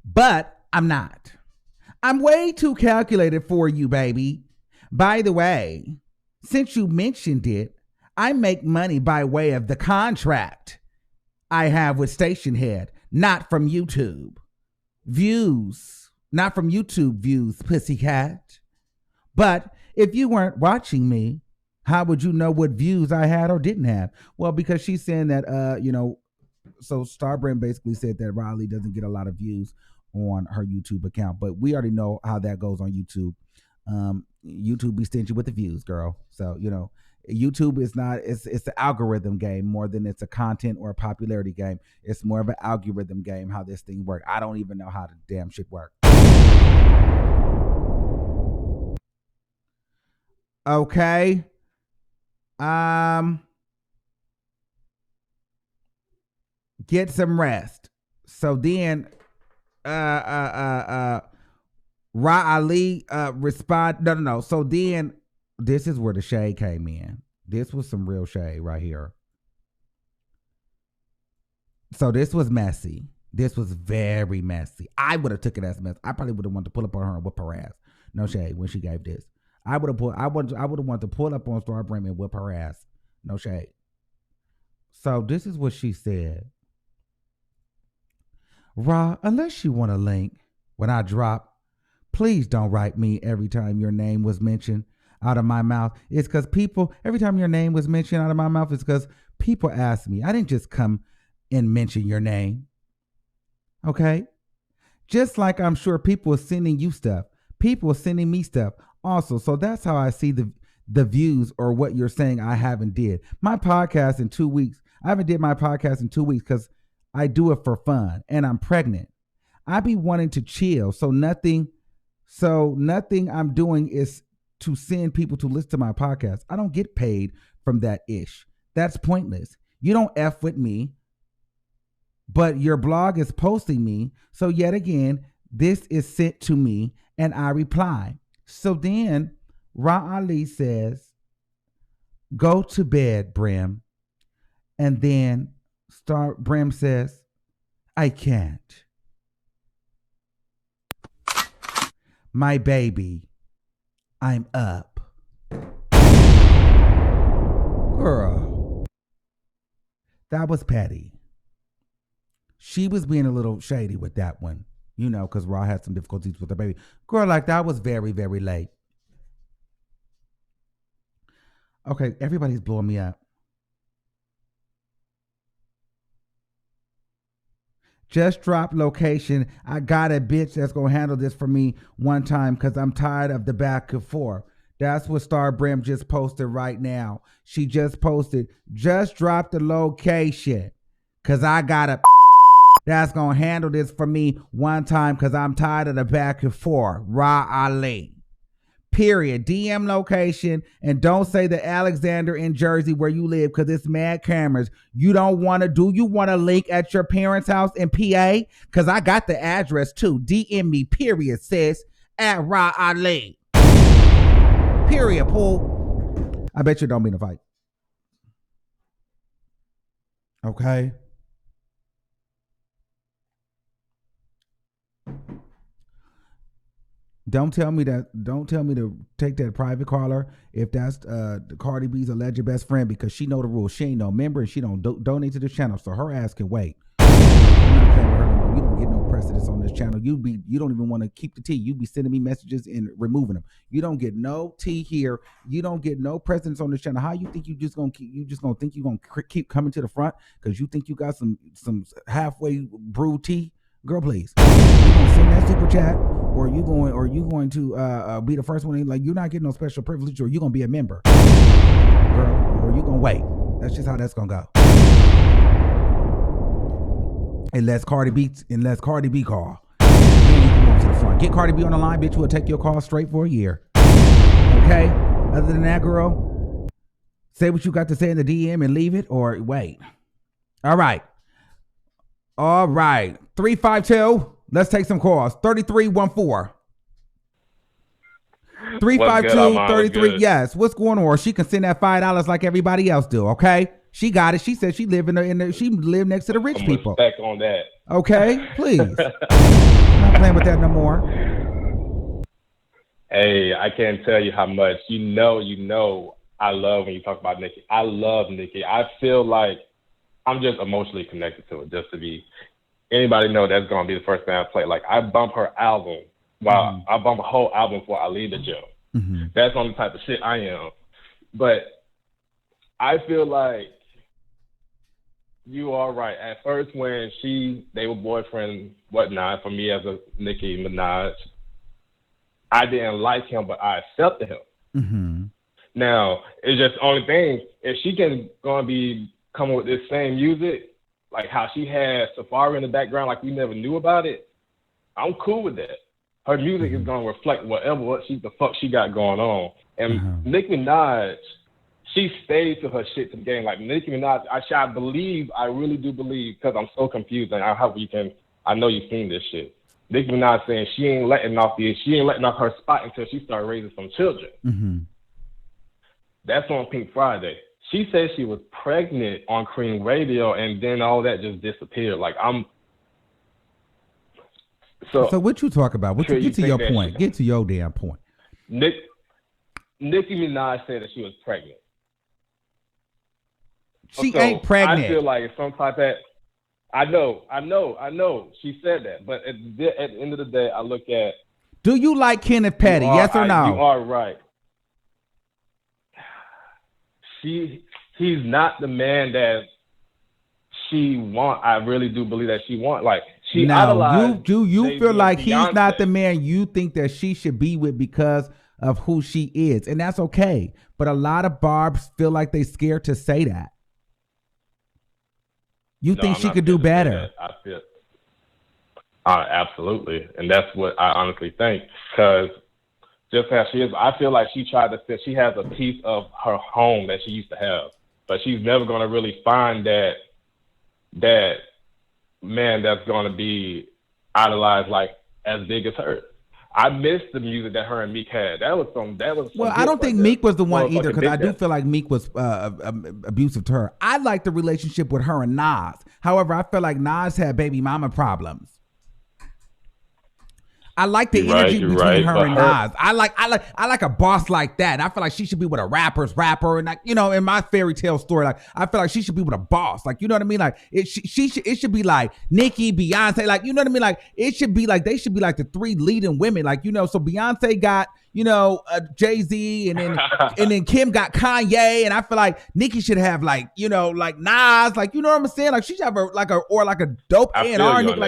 C: But I'm not. I'm way too calculated for you, baby. By the way, since you mentioned it, I make money by way of the contract I have with Station Head, not from YouTube views, pussycat. But if you weren't watching me, how would you know what views I had or didn't have? Well, because she's saying that, so BRim basically said that RAH Ali doesn't get a lot of views on her YouTube account, but we already know how that goes on YouTube. YouTube be stingy with the views, girl. So, YouTube is not, it's an algorithm game more than it's a content or a popularity game. It's more of an algorithm game, how this thing works. I don't even know how the damn shit works. Okay. Get some rest. So then RAH Ali respond. No. So then this is where the shade came in. This was some real shade right here. So this was messy. This was very messy. I would have took it as mess. I probably would have wanted to pull up on her and whip her ass. No shade when she gave this. I would have wanted to pull up on BRim and whip her ass. No shade. So this is what she said. RAH, unless you want a link when I drop, please don't write me every time your name was mentioned out of my mouth. It's because every time your name was mentioned out of my mouth, it's because people ask me. I didn't just come and mention your name. Okay? Just like I'm sure people are sending you stuff. People are sending me stuff also. So that's how I see the views or what you're saying I haven't did. My podcast in 2 weeks. I haven't did my podcast in 2 weeks because I do it for fun and I'm pregnant. I be wanting to chill. So nothing I'm doing is to send people to listen to my podcast. I don't get paid from that ish. That's pointless. You don't F with me, but your blog is posting me. So yet again, this is sent to me and I reply. So then RAH Ali says, go to bed, BRim. And then BRim says, I can't. My baby, I'm up. Girl, that was petty. She was being a little shady with that one, you know, because RAH had some difficulties with her baby. Girl, like that was very, very late. Okay, everybody's blowing me up. Just drop location. I got a bitch that's going to handle this for me one time because I'm tired of the back and forth. That's what BRim just posted right now. She just posted, just drop the location because I got a that's going to handle this for me one time because I'm tired of the back and forth. RAH Ali. Period. DM location and don't say the Alexander in Jersey where you live because it's mad cameras. You don't want to do. You want to link at your parents' house in PA? Because I got the address too. DM me, period, sis, at RAH Ali. Period, Paul. I bet you don't mean to fight. Okay. Don't tell me to take that private caller if that's Cardi B's alleged best friend because she know the rules. She ain't no member and she don't donate to the channel, so her ass can wait. I'm not playing with her no more. You don't get no precedence on this channel. You don't even want to keep the tea. You be sending me messages and removing them. You don't get no tea here. You don't get no precedence on this channel. How you think you just gonna think you gonna keep coming to the front because you think you got some halfway brewed tea? Girl, please. You gonna send that super chat, or you going to be the first one? Like you're not getting no special privilege, or you gonna be a member, girl, or you gonna wait. That's just how that's gonna go. Unless Cardi B call, then you can move to the front. Get Cardi B on the line, bitch. We'll take your call straight for a year. Okay. Other than that, girl, say what you got to say in the DM and leave it, or wait. All right. 352. Let's take some calls. 3314. 352-33. Yes. What's going on? Or she can send that $5 like everybody else do. Okay. She got it. She said she live she live next to the rich people.
E: Respect on that.
C: Okay. Please. Not playing with that no more.
E: Hey, I can't tell you how much. You know, I love when you talk about Nicki. I love Nicki. I feel like I'm just emotionally connected to it. Just to be, anybody know that's gonna be the first thing I play. Like I bump her album I bump a whole album before I leave the gym. Mm-hmm. That's on the type of shit I am. But I feel like you are right. At first, when they were boyfriend, whatnot, for me as a Nicki Minaj, I didn't like him, but I accepted him. Mm-hmm. Now it's just the only thing, if she can gonna be coming with this same music, like how she had Safari in the background, like we never knew about it, I'm cool with that. Her music is gonna reflect what the fuck she got going on. And Nicki Minaj, she stayed to her shit to the game. Like Nicki Minaj, I really do believe, because I'm so confused, and I know you've seen this shit. Nicki Minaj saying she ain't letting off her spot until she started raising some children. Mm-hmm. That's on Pink Friday. She said she was pregnant on Cream Radio, and then all that just disappeared. Like So
C: what you talk about? Get to your point. Get to your damn point.
E: Nicki Minaj said that she was pregnant.
C: She ain't pregnant.
E: I feel like it's some type of. I know. She said that, but at the end of the day, I look at.
C: Do you like Kenneth Petty? Yes or no?
E: You are right. He's not the man that she want. I really do believe that she want. Like she idolized.
C: You feel like Beyonce. He's not the man you think that she should be with because of who she is, and that's okay. But a lot of barbs feel like they scared to say that. You think she could do better?
E: I feel absolutely, and that's what I honestly think. Because just as she is. I feel like she tried to say she has a piece of her home that she used to have, but she's never going to really find that man that's going to be idolized like as big as her. I miss the music that her and Meek had. That was some. Well,
C: I don't think Meek was the one either, because I do feel like Meek was abusive to her. I like the relationship with her and Nas. However, I feel like Nas had baby mama problems. I like the energy between her and Nas. I like a boss like that. I feel like she should be with a rapper, and like, you know, in my fairy tale story, like I feel like she should be with a boss. Like, you know what I mean? Like it should be like Nicki, Beyonce, like, you know what I mean? Like it should be like they should be like the three leading women. Like, you know, so Beyonce got, you know, Jay-Z, and then Kim got Kanye, and I feel like Nicki should have like, you know, like Nas, like, you know what I'm saying? Like she should have a dope A&R nigga,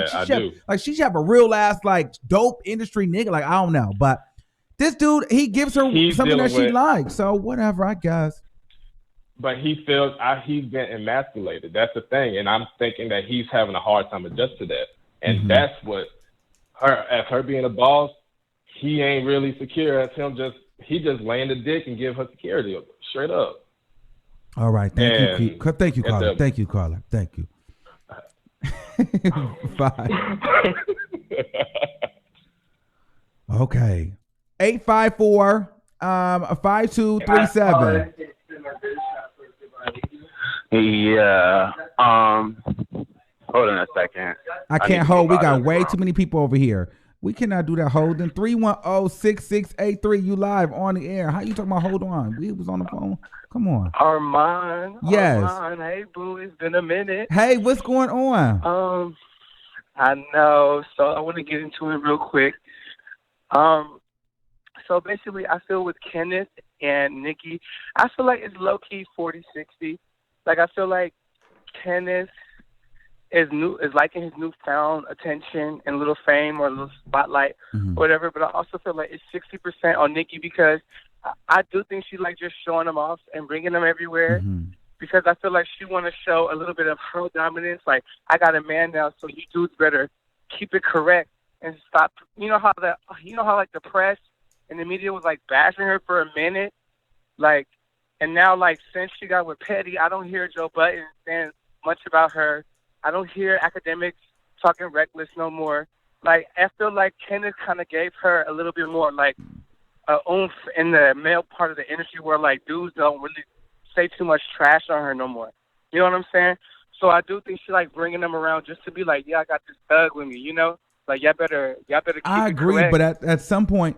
C: like she should have a real ass like dope industry nigga, like I don't know, but this dude, he gives her something that she likes, so whatever, I guess.
E: But he feels he's been emasculated. That's the thing, and I'm thinking that he's having a hard time adjusting to that, and that's what her being a boss. He ain't really secure as him. He just laying the dick and give her security straight up.
C: All right, thank you, caller. Thank you, caller. Thank you. Bye. Okay, 854-5237.
F: Yeah. Hold on a second.
C: I can't hold. We got way too many people over here. We cannot do that. Holding 310-6683. You live on the air. How you talking about hold on? We was on the phone. Come on.
F: Armon.
C: Yes.
F: Armon. Hey, boo. It's been a minute.
C: Hey, what's going on?
F: I know. So I want to get into it real quick. So basically, I feel with Kenneth and Nicki, I feel like it's low-key 40-60. Like, I feel like Kenneth is liking his newfound attention and a little fame or a little spotlight, or whatever. But I also feel like it's 60% on Nicki, because I do think she like just showing them off and bringing them everywhere. Because I feel like she want to show a little bit of her dominance. Like, I got a man now, so you dudes better keep it correct and stop. You know how like the press and the media was like bashing her for a minute, like, and now like since she got with Petty, I don't hear Joe Budden saying much about her. I don't hear academics talking reckless no more. Like, I feel like Kenneth kind of gave her a little bit more, like, oomph in the male part of the industry where, like, dudes don't really say too much trash on her no more. You know what I'm saying? So I do think she, like, bringing them around just to be like, yeah, I got this thug with me, you know? Like, y'all better keep it correct.
C: I agree, but at some point,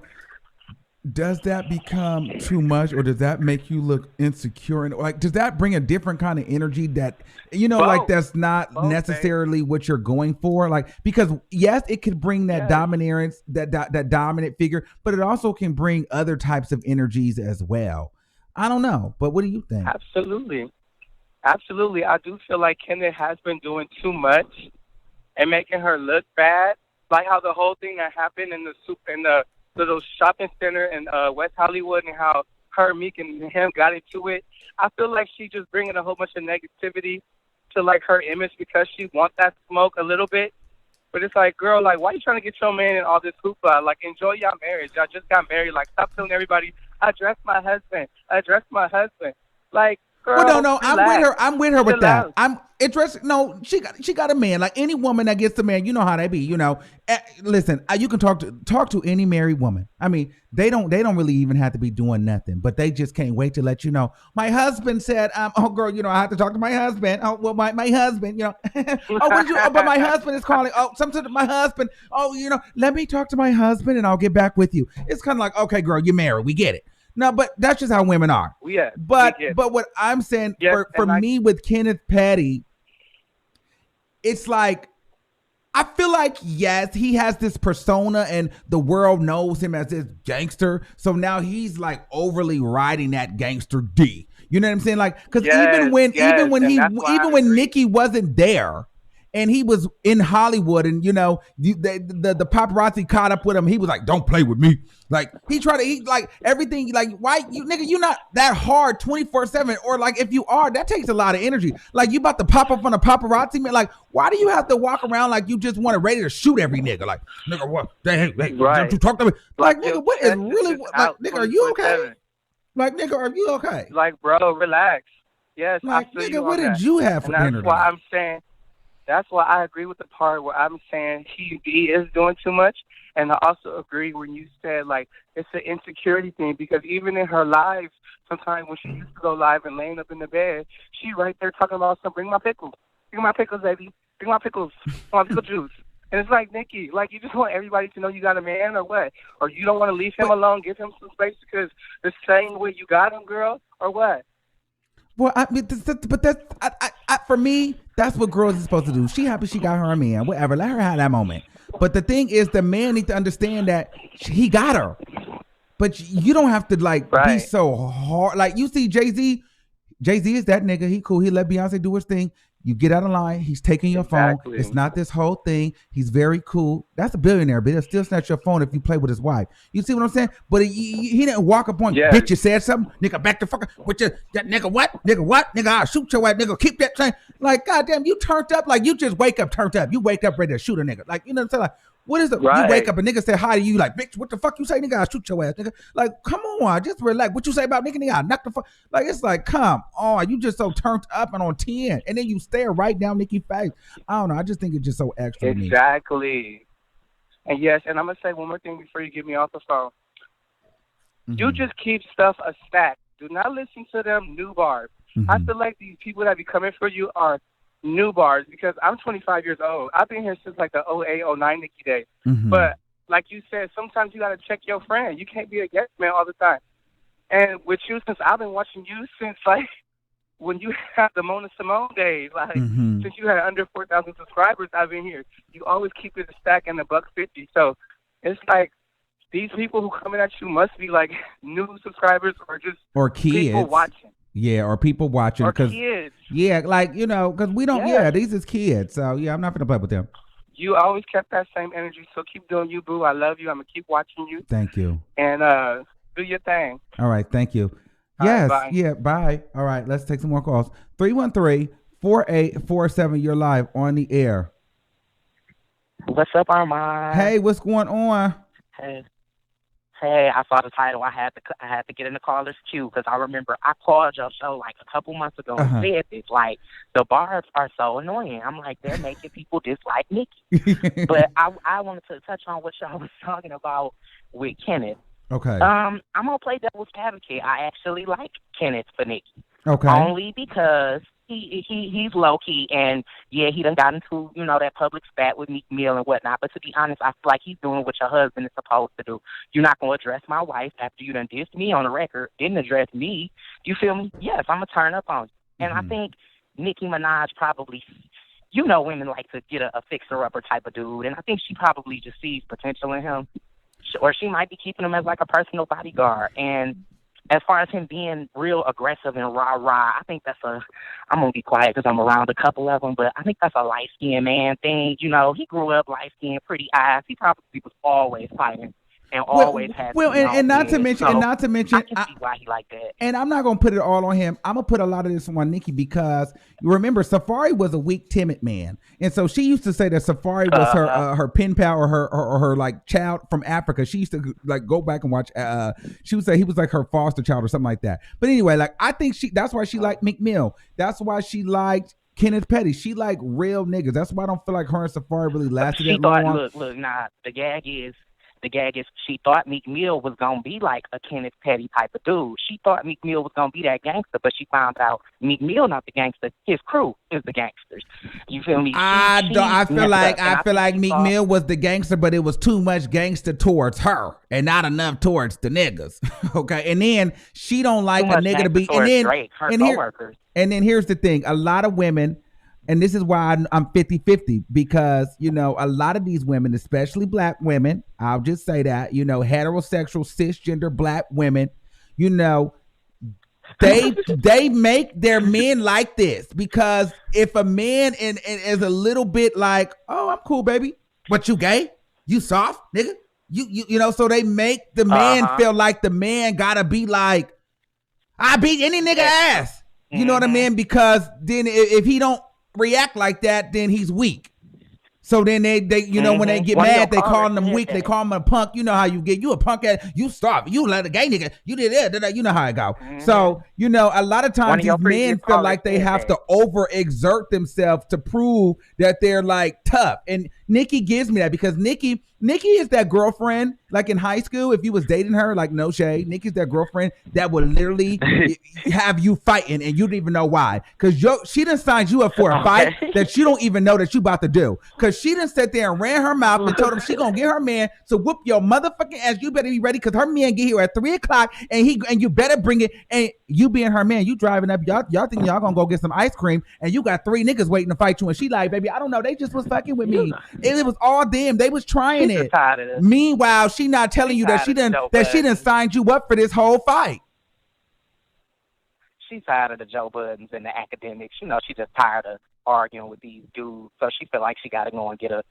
C: does that become too much, or does that make you look insecure? And like, does that bring a different kind of energy that, you know, like that's not necessarily what you're going for? Like, because yes, it could bring that dominance, that dominant figure, but it also can bring other types of energies as well. I don't know, but what do you think?
F: Absolutely. I do feel like Kenneth has been doing too much and making her look bad. Like how the whole thing that happened in the little shopping center in West Hollywood, and how her, Meek, and him got into it. I feel like she just bringing a whole bunch of negativity to like her image because she wants that smoke a little bit. But it's like, girl, like, why you trying to get your man in all this hoopla? Like, enjoy y'all marriage. Y'all just got married. Like, stop telling everybody, I dressed my husband. Like, girl,
C: well, no,
F: relax.
C: I'm with her with that.
F: Out.
C: I'm interested. No, she got a man. Like any woman that gets a man, you know how they be. You know, listen, you can talk to any married woman. I mean, they don't really even have to be doing nothing, but they just can't wait to let you know. My husband said, oh girl, you know, I have to talk to my husband. Oh well, my husband, you know, but my husband is calling. Oh, sometimes my husband. Oh, you know, let me talk to my husband and I'll get back with you. It's kind of like, okay, girl, you're married. We get it. No, but that's just how women are.
F: Yeah.
C: But what I'm saying for me with Kenneth Petty, it's like, I feel like, yes, he has this persona and the world knows him as this gangster. So now he's like overly riding that gangster D. You know what I'm saying? Like, because even when Nicki wasn't there, and he was in Hollywood, and the paparazzi caught up with him. He was like, "Don't play with me." Like he tried to eat like everything. Like why you nigga? You not that hard 24/7, or like if you are, that takes a lot of energy. Like you about to pop up on the paparazzi, man. Like why do you have to walk around like you just want to ready to shoot every nigga? Like nigga, what? Hey,
F: Right.
C: you talk to me. Like nigga, what is
F: Chest
C: really?
F: just
C: Like
F: out
C: nigga, are you okay?
F: 24/7.
C: Like nigga, are you okay?
F: Like, bro, relax. Yes,
C: Like
F: I feel
C: nigga,
F: you
C: what
F: on
C: did
F: that.
C: you have for
F: And
C: dinner
F: that's why
C: tonight?
F: I'm saying. That's why I agree with the part where I'm saying he is doing too much, and I also agree when you said like it's an insecurity thing, because even in her lives, sometimes when she used to go live and laying up in the bed, she right there talking about bring my pickles, baby, bring my pickles, my pickle juice. And it's like, Nicki, like you just want everybody to know you got a man or what? Or you don't want to leave him alone, give him some space because the same way you got him, girl, or what?
C: Well, I mean, but that's for me. That's what girls are supposed to do. She happy she got her a man, whatever. Let her have that moment. But the thing is, the man needs to understand that he got her. But you don't have to like be so hard. Like you see Jay-Z. Jay-Z is that nigga. He cool. He let Beyonce do his thing. You get out of line. He's taking your phone. It's not this whole thing. He's very cool. That's a billionaire, but he'll still snatch your phone if you play with his wife. You see what I'm saying? But he didn't walk up on you. Bitch, you said something. Nigga, back the fucker. With your that nigga what? Nigga what? Nigga, I'll shoot your ass. Nigga, keep that thing. Like, goddamn, you turned up. Like, you just wake up turned up. You wake up ready to shoot a nigga. Like, you know what I'm saying? Like, what is it? You wake up and nigga say hi to you like, bitch, what the fuck you say? Nigga, I'll shoot your ass, nigga. Like, come on, just relax. What you say about nigga? I'll knock the fuck. Like, it's like, come on. You just so turned up and on 10. And then you stare right down Nicki's face. I don't know. I just think it's just so extra to me.
F: Exactly. And yes, and I'm going to say one more thing before you get me off the phone. Mm-hmm. You just keep stuff a stack. Do not listen to them new bars. Mm-hmm. I feel like these people that be coming for you are new bars, because I'm 25 years old. I've been here since like the 08, 09 Nicki days. Mm-hmm. But like you said, sometimes you got to check your friend. You can't be a yes man all the time. And with you, since I've been watching you since like when you had the Mona Simone days, like since you had under 4,000 subscribers, I've been here. You always keep it a stack and $1.50. So it's like these people who coming at you must be like new subscribers or just
C: kids.
F: People watching.
C: Yeah, or people watching.
F: Or kids.
C: Yeah, like, you know, because we don't, these is kids. So, yeah, I'm not going to play with them.
F: You always kept that same energy, so keep doing you, boo. I love you. I'm going to keep watching you.
C: Thank you.
F: And do your thing.
C: All right, thank you.
F: All
C: yes,
F: right, bye.
C: Yeah, bye. All right, let's take some more calls. 313-4847, you're live on the air.
G: What's up, Armon?
C: Hey, what's going on?
G: Hey, I saw the title. I had to get in the caller's queue because I remember I called your show like a couple months ago and said this, like, the bars are so annoying. I'm like, they're making people dislike Nicki. But I wanted to touch on what y'all was talking about with Kenneth.
C: Okay.
G: I'm gonna play devil's advocate. I actually like Kenneth for Nicki.
C: Okay.
G: Only because he's low key, and yeah, he done got into that public spat with Meek Mill and whatnot. But to be honest, I feel like he's doing what your husband is supposed to do. You're not gonna address my wife after you done dissed me on the record. Didn't address me. You feel me? Yes, I'm gonna turn up on you. And I think Nicki Minaj probably, women like to get a fixer-upper type of dude, and I think she probably just sees potential in him, or she might be keeping him as like a personal bodyguard. And as far as him being real aggressive and rah-rah, I think that's I'm going to be quiet because I'm around a couple of them, but I think that's a light-skinned man thing. He grew up light-skinned, pretty eyes. He probably was always fighting and always had.
C: And not to mention,
G: I can see why he like that.
C: And I'm not gonna put it all on him. I'm gonna put a lot of this on Nicki, because you remember Safari was a weak, timid man, and so she used to say that Safari was her pen pal or her like child from Africa. She used to like go back and watch. She would say he was like her foster child or something like that. But anyway, like I think that's why she liked Meek Mill. That's why she liked Kenneth Petty. She like real niggas. That's why I don't feel like her and Safari really lasted that long.
G: Look, the gag is she thought Meek Mill was going to be like a Kenneth Petty type of dude. She thought Meek Mill was going to be that gangster, but she found out Meek Mill not the gangster. His crew is the gangsters. You feel me?
C: I feel like Meek Mill was the gangster, but it was too much gangster towards her and not enough towards the niggas. Okay, and then she don't like a nigga to be, and then
G: Drake,
C: and then here's the thing: a lot of women. And this is why I'm 50-50, because, a lot of these women, especially black women, I'll just say that, heterosexual, cisgender black women, They make their men like this because if a man and is a little bit like, oh, I'm cool, baby, but you gay, you soft, nigga, you know, so they make the man feel like the man gotta be like, I beat any nigga ass, you know what I mean? Because then if he don't react like that, then he's weak. So then they you know, when they get mad, they call them weak. They call him a punk. You know how you get. You a punk ass. You stop. You let a gay nigga. You did that. You know how it go. So, you know, a lot of times these men feel like they have to overexert themselves to prove that they're like tough. And Nicki gives me that because Nicki is that girlfriend, like in high school, if you was dating her, like no shade, Nicki's that girlfriend that would literally have you fighting and you don't even know why. Because she done signed you up for a fight that you don't even know that you about to do. Because she done sat there and ran her mouth and told him she gonna get her man to whoop your motherfucking ass. You better be ready because her man get here at 3:00 and you better bring it. And you being her man, you driving up, y'all think y'all gonna go get some ice cream and you got 3 niggas waiting to fight you. And she like, baby, I don't know. They just was fucking with me. It was all them. They was trying it. Meanwhile, she not telling you that she done signed you up for this whole fight.
G: She's tired of the Joe Buddens and the academics. You know, she just tired of arguing with these dudes. So she feel like she got to go and get a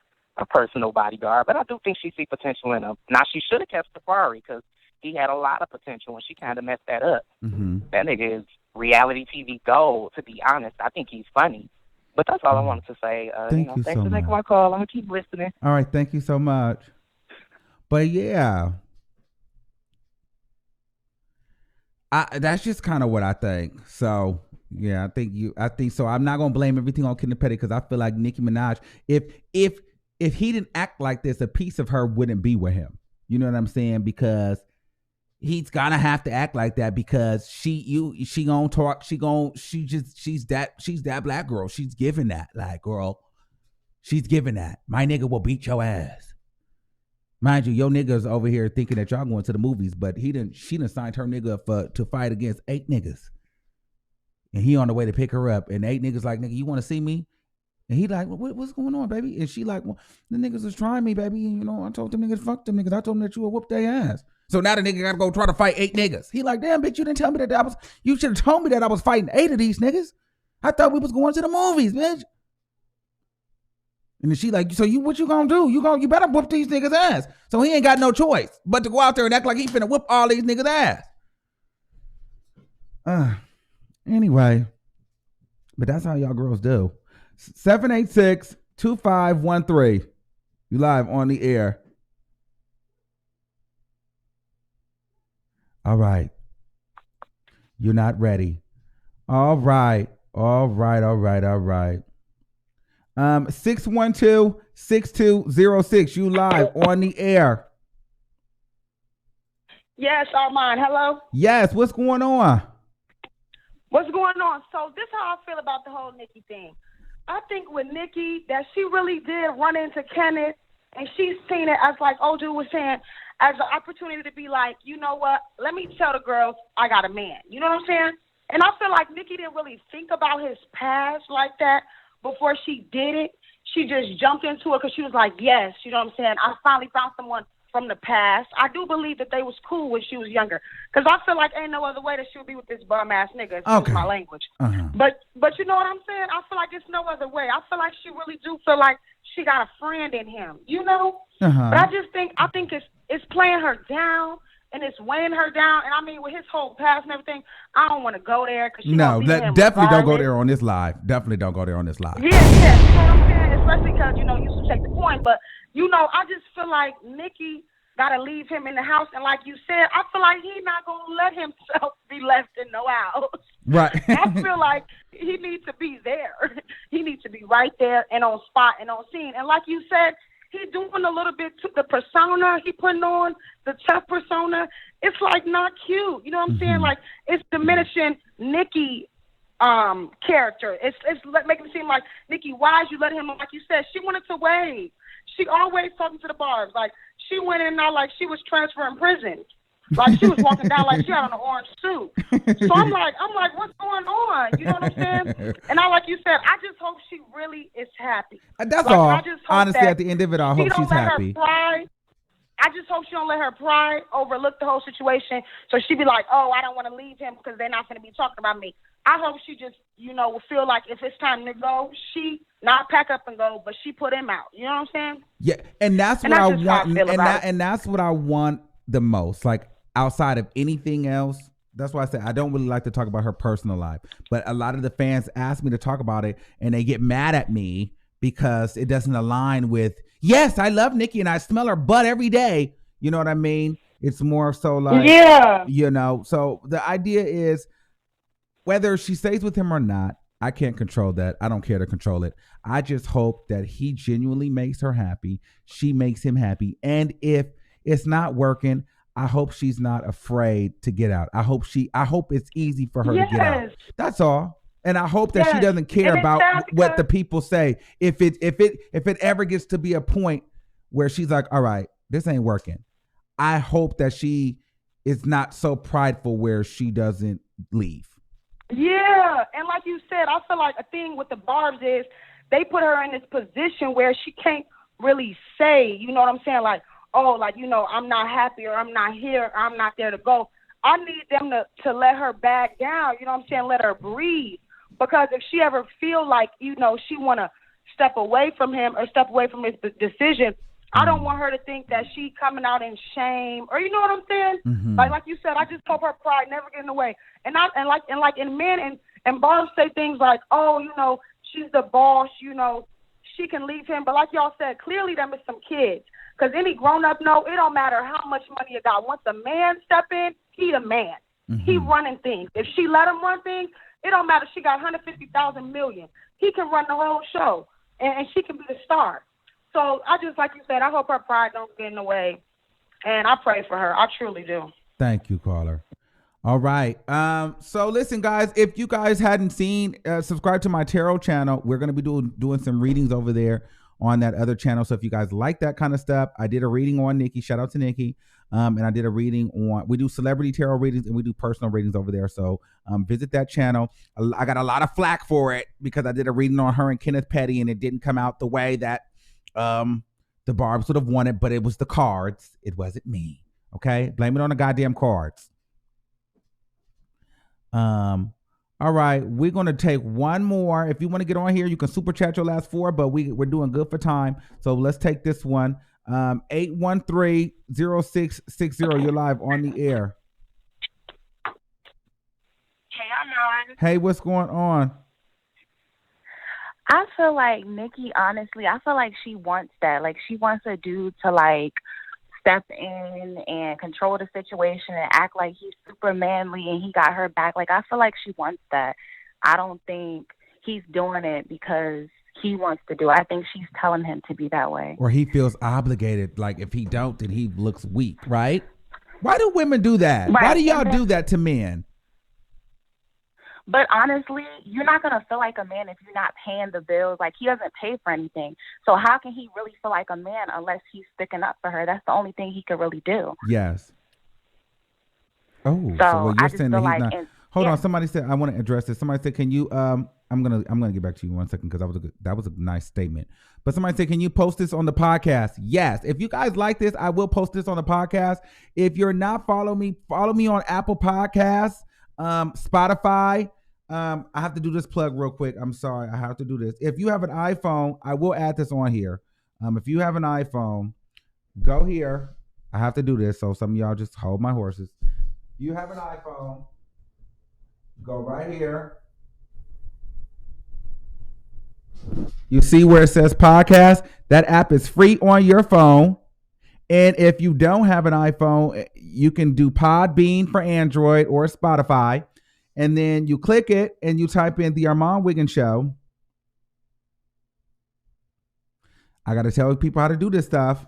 G: personal bodyguard. But I do think she see potential in him. Now, she should have kept Safari because he had a lot of potential and she kind of messed that up. That nigga is reality TV gold, to be honest. I think he's funny. But that's all I wanted to say.
C: Thanks
G: for
C: so
G: taking my call. I'm going to keep listening.
C: All right. Thank you so much. But yeah, that's just kind of what I think. So yeah, I think so. I'm not gonna blame everything on Kenneth Petty because I feel like Nicki Minaj, if he didn't act like this, a piece of her wouldn't be with him. You know what I'm saying? Because he's gonna have to act like that because she gonna talk. She's that black girl. She's giving that, like, girl. She's giving that. My nigga will beat your ass. Mind you, your niggas over here thinking that y'all going to the movies, but she done signed her nigga up to fight against 8 niggas. And he on the way to pick her up. And 8 niggas like, nigga, you want to see me? And he like, what's going on, baby? And she like, well, the niggas was trying me, baby. And, you know, I told them niggas, fuck them niggas. I told them that you would whoop their ass. So now the nigga got to go try to fight 8 niggas. He like, damn, bitch, you didn't tell me that you should have told me that I was fighting 8 of these niggas. I thought we was going to the movies, bitch. And then she like, so what you gonna do? You better whoop these niggas' ass. So he ain't got no choice but to go out there and act like he finna whoop all these niggas' ass. Anyway, but that's how y'all girls do. 786-2513. You live on the air. All right. You're not ready. All right. 612-6206. You live on the air.
H: Yes, Armon. Hello.
C: Yes. What's going on?
H: What's going on? So this is how I feel about the whole Nicki thing. I think with Nicki that she really did run into Kenneth, and she's seen it as, like Oju was saying, as an opportunity to be like, you know what? Let me tell the girls I got a man. You know what I'm saying? And I feel like Nicki didn't really think about his past like that. Before she did it, she just jumped into it because she was like, yes, you know what I'm saying? I finally found someone from the past. I do believe that they was cool when she was younger because I feel like ain't no other way that she would be with this bum-ass nigga. Excuse my language. But you know what I'm saying? I feel like it's no other way. I feel like she really do feel like she got a friend in him, you know? But I think it's playing her down. And it's weighing her down. And I mean, with his whole past and everything, I don't want to go there.
C: No, definitely don't go there on this live. Definitely don't go there on this live.
H: Yeah. You know what I'm saying? Especially because, you know, you should take the point. But, you know, I just feel like Nicki got to leave him in the house. And like you said, I feel like he's not going to let himself be left in no house. Right. I feel like he needs to be there. He needs to be right there and on spot and on scene. And like you said, he doing a little bit to the persona he putting on, the tough persona. It's like not cute. You know what I'm saying? Like it's diminishing Nicki character. It's making it seem like Nicki, why you let him, like you said, she wanted to wave. She always talking to the barbs. Like she went in there like she was transferring prison. Like she was walking down like she had on an orange suit. So I'm like, what's going on? You know what I'm saying? And like you said, I just hope she really is happy.
C: That's like, all. Honestly, at the end of it, I hope she's happy.
H: I just hope she don't let her pride overlook the whole situation. So she be like, oh, I don't want to leave him because they're not going to be talking about me. I hope she just, will feel like if it's time to go, she not pack up and go, but she put him out. You know what I'm saying?
C: Yeah, and that's what I want, and that's what I want the most. Like outside of anything else, that's why I said I don't really like to talk about her personal life. But a lot of the fans ask me to talk about it, and they get mad at me because it doesn't align with. Yes, I love Nicki, and I smell her butt every day. You know what I mean? It's more so like, So the idea is whether she stays with him or not. I can't control that. I don't care to control it. I just hope that he genuinely makes her happy. She makes him happy. And if it's not working, I hope she's not afraid to get out. I hope it's easy for her to get out. That's all. And I hope that she doesn't care about what the people say. If it ever gets to be a point where she's like, all right, this ain't working. I hope that she is not so prideful where she doesn't leave.
H: Yeah, and like you said, I feel like a thing with the Barbs is they put her in this position where she can't really say, you know what I'm saying? Like, oh, like, I'm not happy or I'm not here, or I'm not there to go. I need them to let her back down, you know what I'm saying? Let her breathe. Because if she ever feel like, she want to step away from him or step away from his decision, I don't want her to think that she coming out in shame or you know what I'm saying? Mm-hmm. Like you said, I just hope her pride never get in the way. And men and Barb say things like, oh, she's the boss, she can leave him. But like y'all said, clearly them is some kids. Because any grown up know it don't matter how much money you got. Once a man step in, he the man. Mm-hmm. He running things. If she let him run things, it don't matter. She got 150,000 million. He can run the whole show, and she can be the star. So I just, like you said, I hope her pride don't get in the way, and I pray for her. I truly do.
C: Thank you, caller. All right. So listen, guys, if you guys hadn't seen, subscribe to my tarot channel. We're going to be doing some readings over there on that other channel. So if you guys like that kind of stuff, I did a reading on Nicki. Shout out to Nicki. And I did a reading on, we do celebrity tarot readings and we do personal readings over there. So visit that channel. I got a lot of flack for it because I did a reading on her and Kenneth Petty and it didn't come out the way that the Barbs would have wanted, but it was the cards. It wasn't me. Okay. Blame it on the goddamn cards. All right. We're going to take one more. If you want to get on here, you can super chat your last four, but we're doing good for time. So let's take this one. 813-0660. You're live on the air.
I: Hey, Armon.
C: Hey, what's going on?
G: I feel like Nicki, honestly, I feel like she wants that. Like, she wants a dude to, like, step in and control the situation and act like he's super manly and he got her back. Like, I feel like she wants that. I don't think he's doing it because he wants to do it. I think she's telling him to be that way.
C: Or he feels obligated. Like, if he don't, then he looks weak, right? Why do women do that? Right. Why do y'all do that to men?
G: But honestly, you're not going to feel like a man if you're not paying the bills. Like, he doesn't pay for anything. So how can he really feel like a man unless he's sticking up for her? That's the only thing he could really do.
C: Yes. Oh, so what you're saying that he's like not. Hold on. Somebody said, I want to address this. Somebody said, can you, I'm gonna get back to you in 1 second because that was a nice statement. But somebody said, can you post this on the podcast? Yes. If you guys like this, I will post this on the podcast. If you're not following me, follow me on Apple Podcasts. Spotify. I have to do this plug real quick. I'm sorry. I have to do this. If you have an iPhone, I will add this on here. If you have an iPhone, go here. I have to do this. So some of y'all just hold my horses. If you have an iPhone, go right here. You see where it says podcast? That app is free on your phone. And if you don't have an iPhone, you can do Podbean for Android or Spotify. And then you click it and you type in the Armon Wiggins Show. I got to tell people how to do this stuff.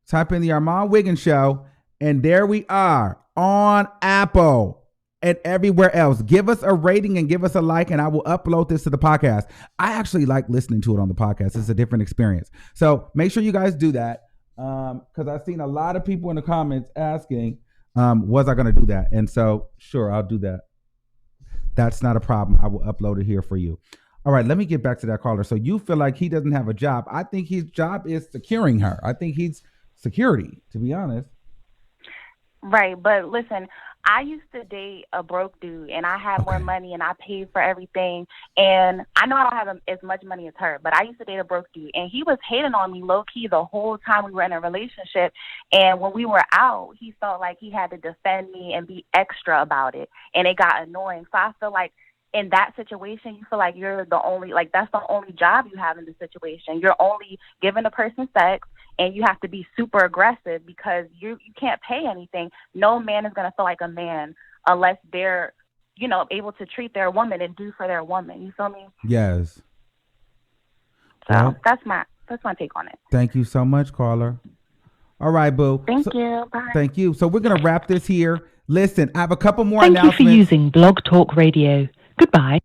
C: Type in the Armon Wiggins Show. And there we are on Apple and everywhere else. Give us a rating and give us a like, and I will upload this to the podcast. I actually like listening to it on the podcast. It's a different experience. So make sure you guys do that because I've seen a lot of people in the comments asking, was I going to do that? And so, sure, I'll do that. That's not a problem. I will upload it here for you. All right, let me get back to that caller. So you feel like he doesn't have a job. I think his job is securing her. I think he's security, to be honest.
J: Right, but listen, I used to date a broke dude, and I had more money, and I paid for everything. And I know I don't have as much money as her, but I used to date a broke dude, and he was hating on me low key the whole time we were in a relationship. And when we were out, he felt like he had to defend me and be extra about it, and it got annoying. So I feel like in that situation, you feel like you're the only, like that's the only job you have in the situation. You're only giving a person sex, and you have to be super aggressive because you can't pay anything. No man is going to feel like a man unless they're, you know, able to treat their woman and do for their woman. You feel me?
C: Yes.
J: So
C: well,
J: that's my take on it.
C: Thank you so much, caller. All right, boo.
J: Thank you. Bye.
C: Thank you. So we're going to wrap this here. Listen, I have a couple more
K: Thank
C: announcements.
K: you for using Blog Talk Radio. Goodbye.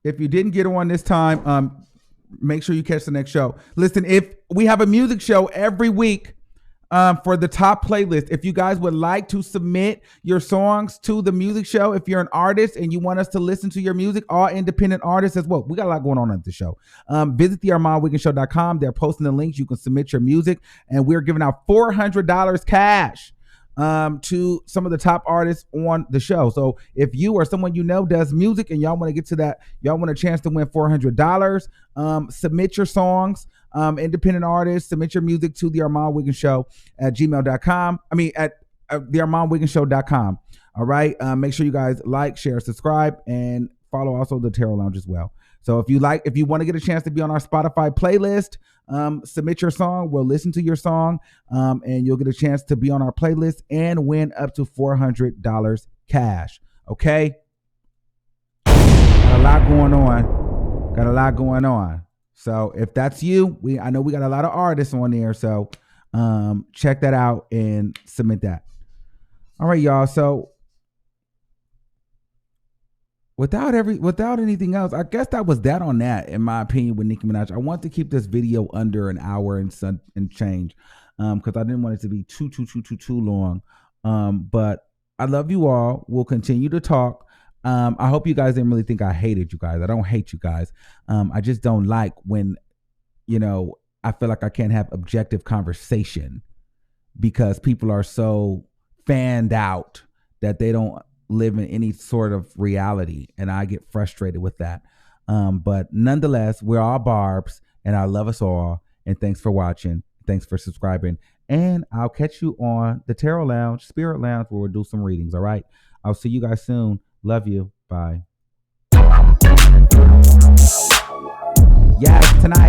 C: If you didn't get on this time, make sure you catch the next show. Listen, if we have a music show every week for the top playlist, if you guys would like to submit your songs to the music show, if you're an artist and you want us to listen to your music, all independent artists as well. We got a lot going on at the show. Visit the ArmonWiggins.show.com. They're posting the links. You can submit your music, and we're giving out $400 cash to some of the top artists on the show. So if you or someone you know does music and y'all want to get to that, y'all want a chance to win $400, submit your songs, independent artists, submit your music to the Armon Wiggins Show at gmail.com. I mean, at the ArmonWiggins.show.com. All right. Make sure you guys like, share, subscribe, and follow also the Tarot Lounge as well. So if you want to get a chance to be on our Spotify playlist, submit your song. We'll listen to your song, and you'll get a chance to be on our playlist and win up to $400 cash. Okay? Got a lot going on. So if that's you, I know we got a lot of artists on there. So check that out and submit that. All right, y'all. So without anything else, I guess that was that on that, in my opinion, with Nicki Minaj. I want to keep this video under an hour and change, because I didn't want it to be too long. But I love you all. We'll continue to talk. I hope you guys didn't really think I hated you guys. I don't hate you guys. I just don't like when, I feel like I can't have objective conversation because people are so fanned out that they don't live in any sort of reality, and I get frustrated with that. But nonetheless, we're all barbs, and I love us all, and thanks for watching. Thanks for subscribing, and I'll catch you on the Tarot Lounge, Spirit Lounge, where we'll do some readings. All right, I'll see you guys soon. Love you. Bye. Yes, tonight.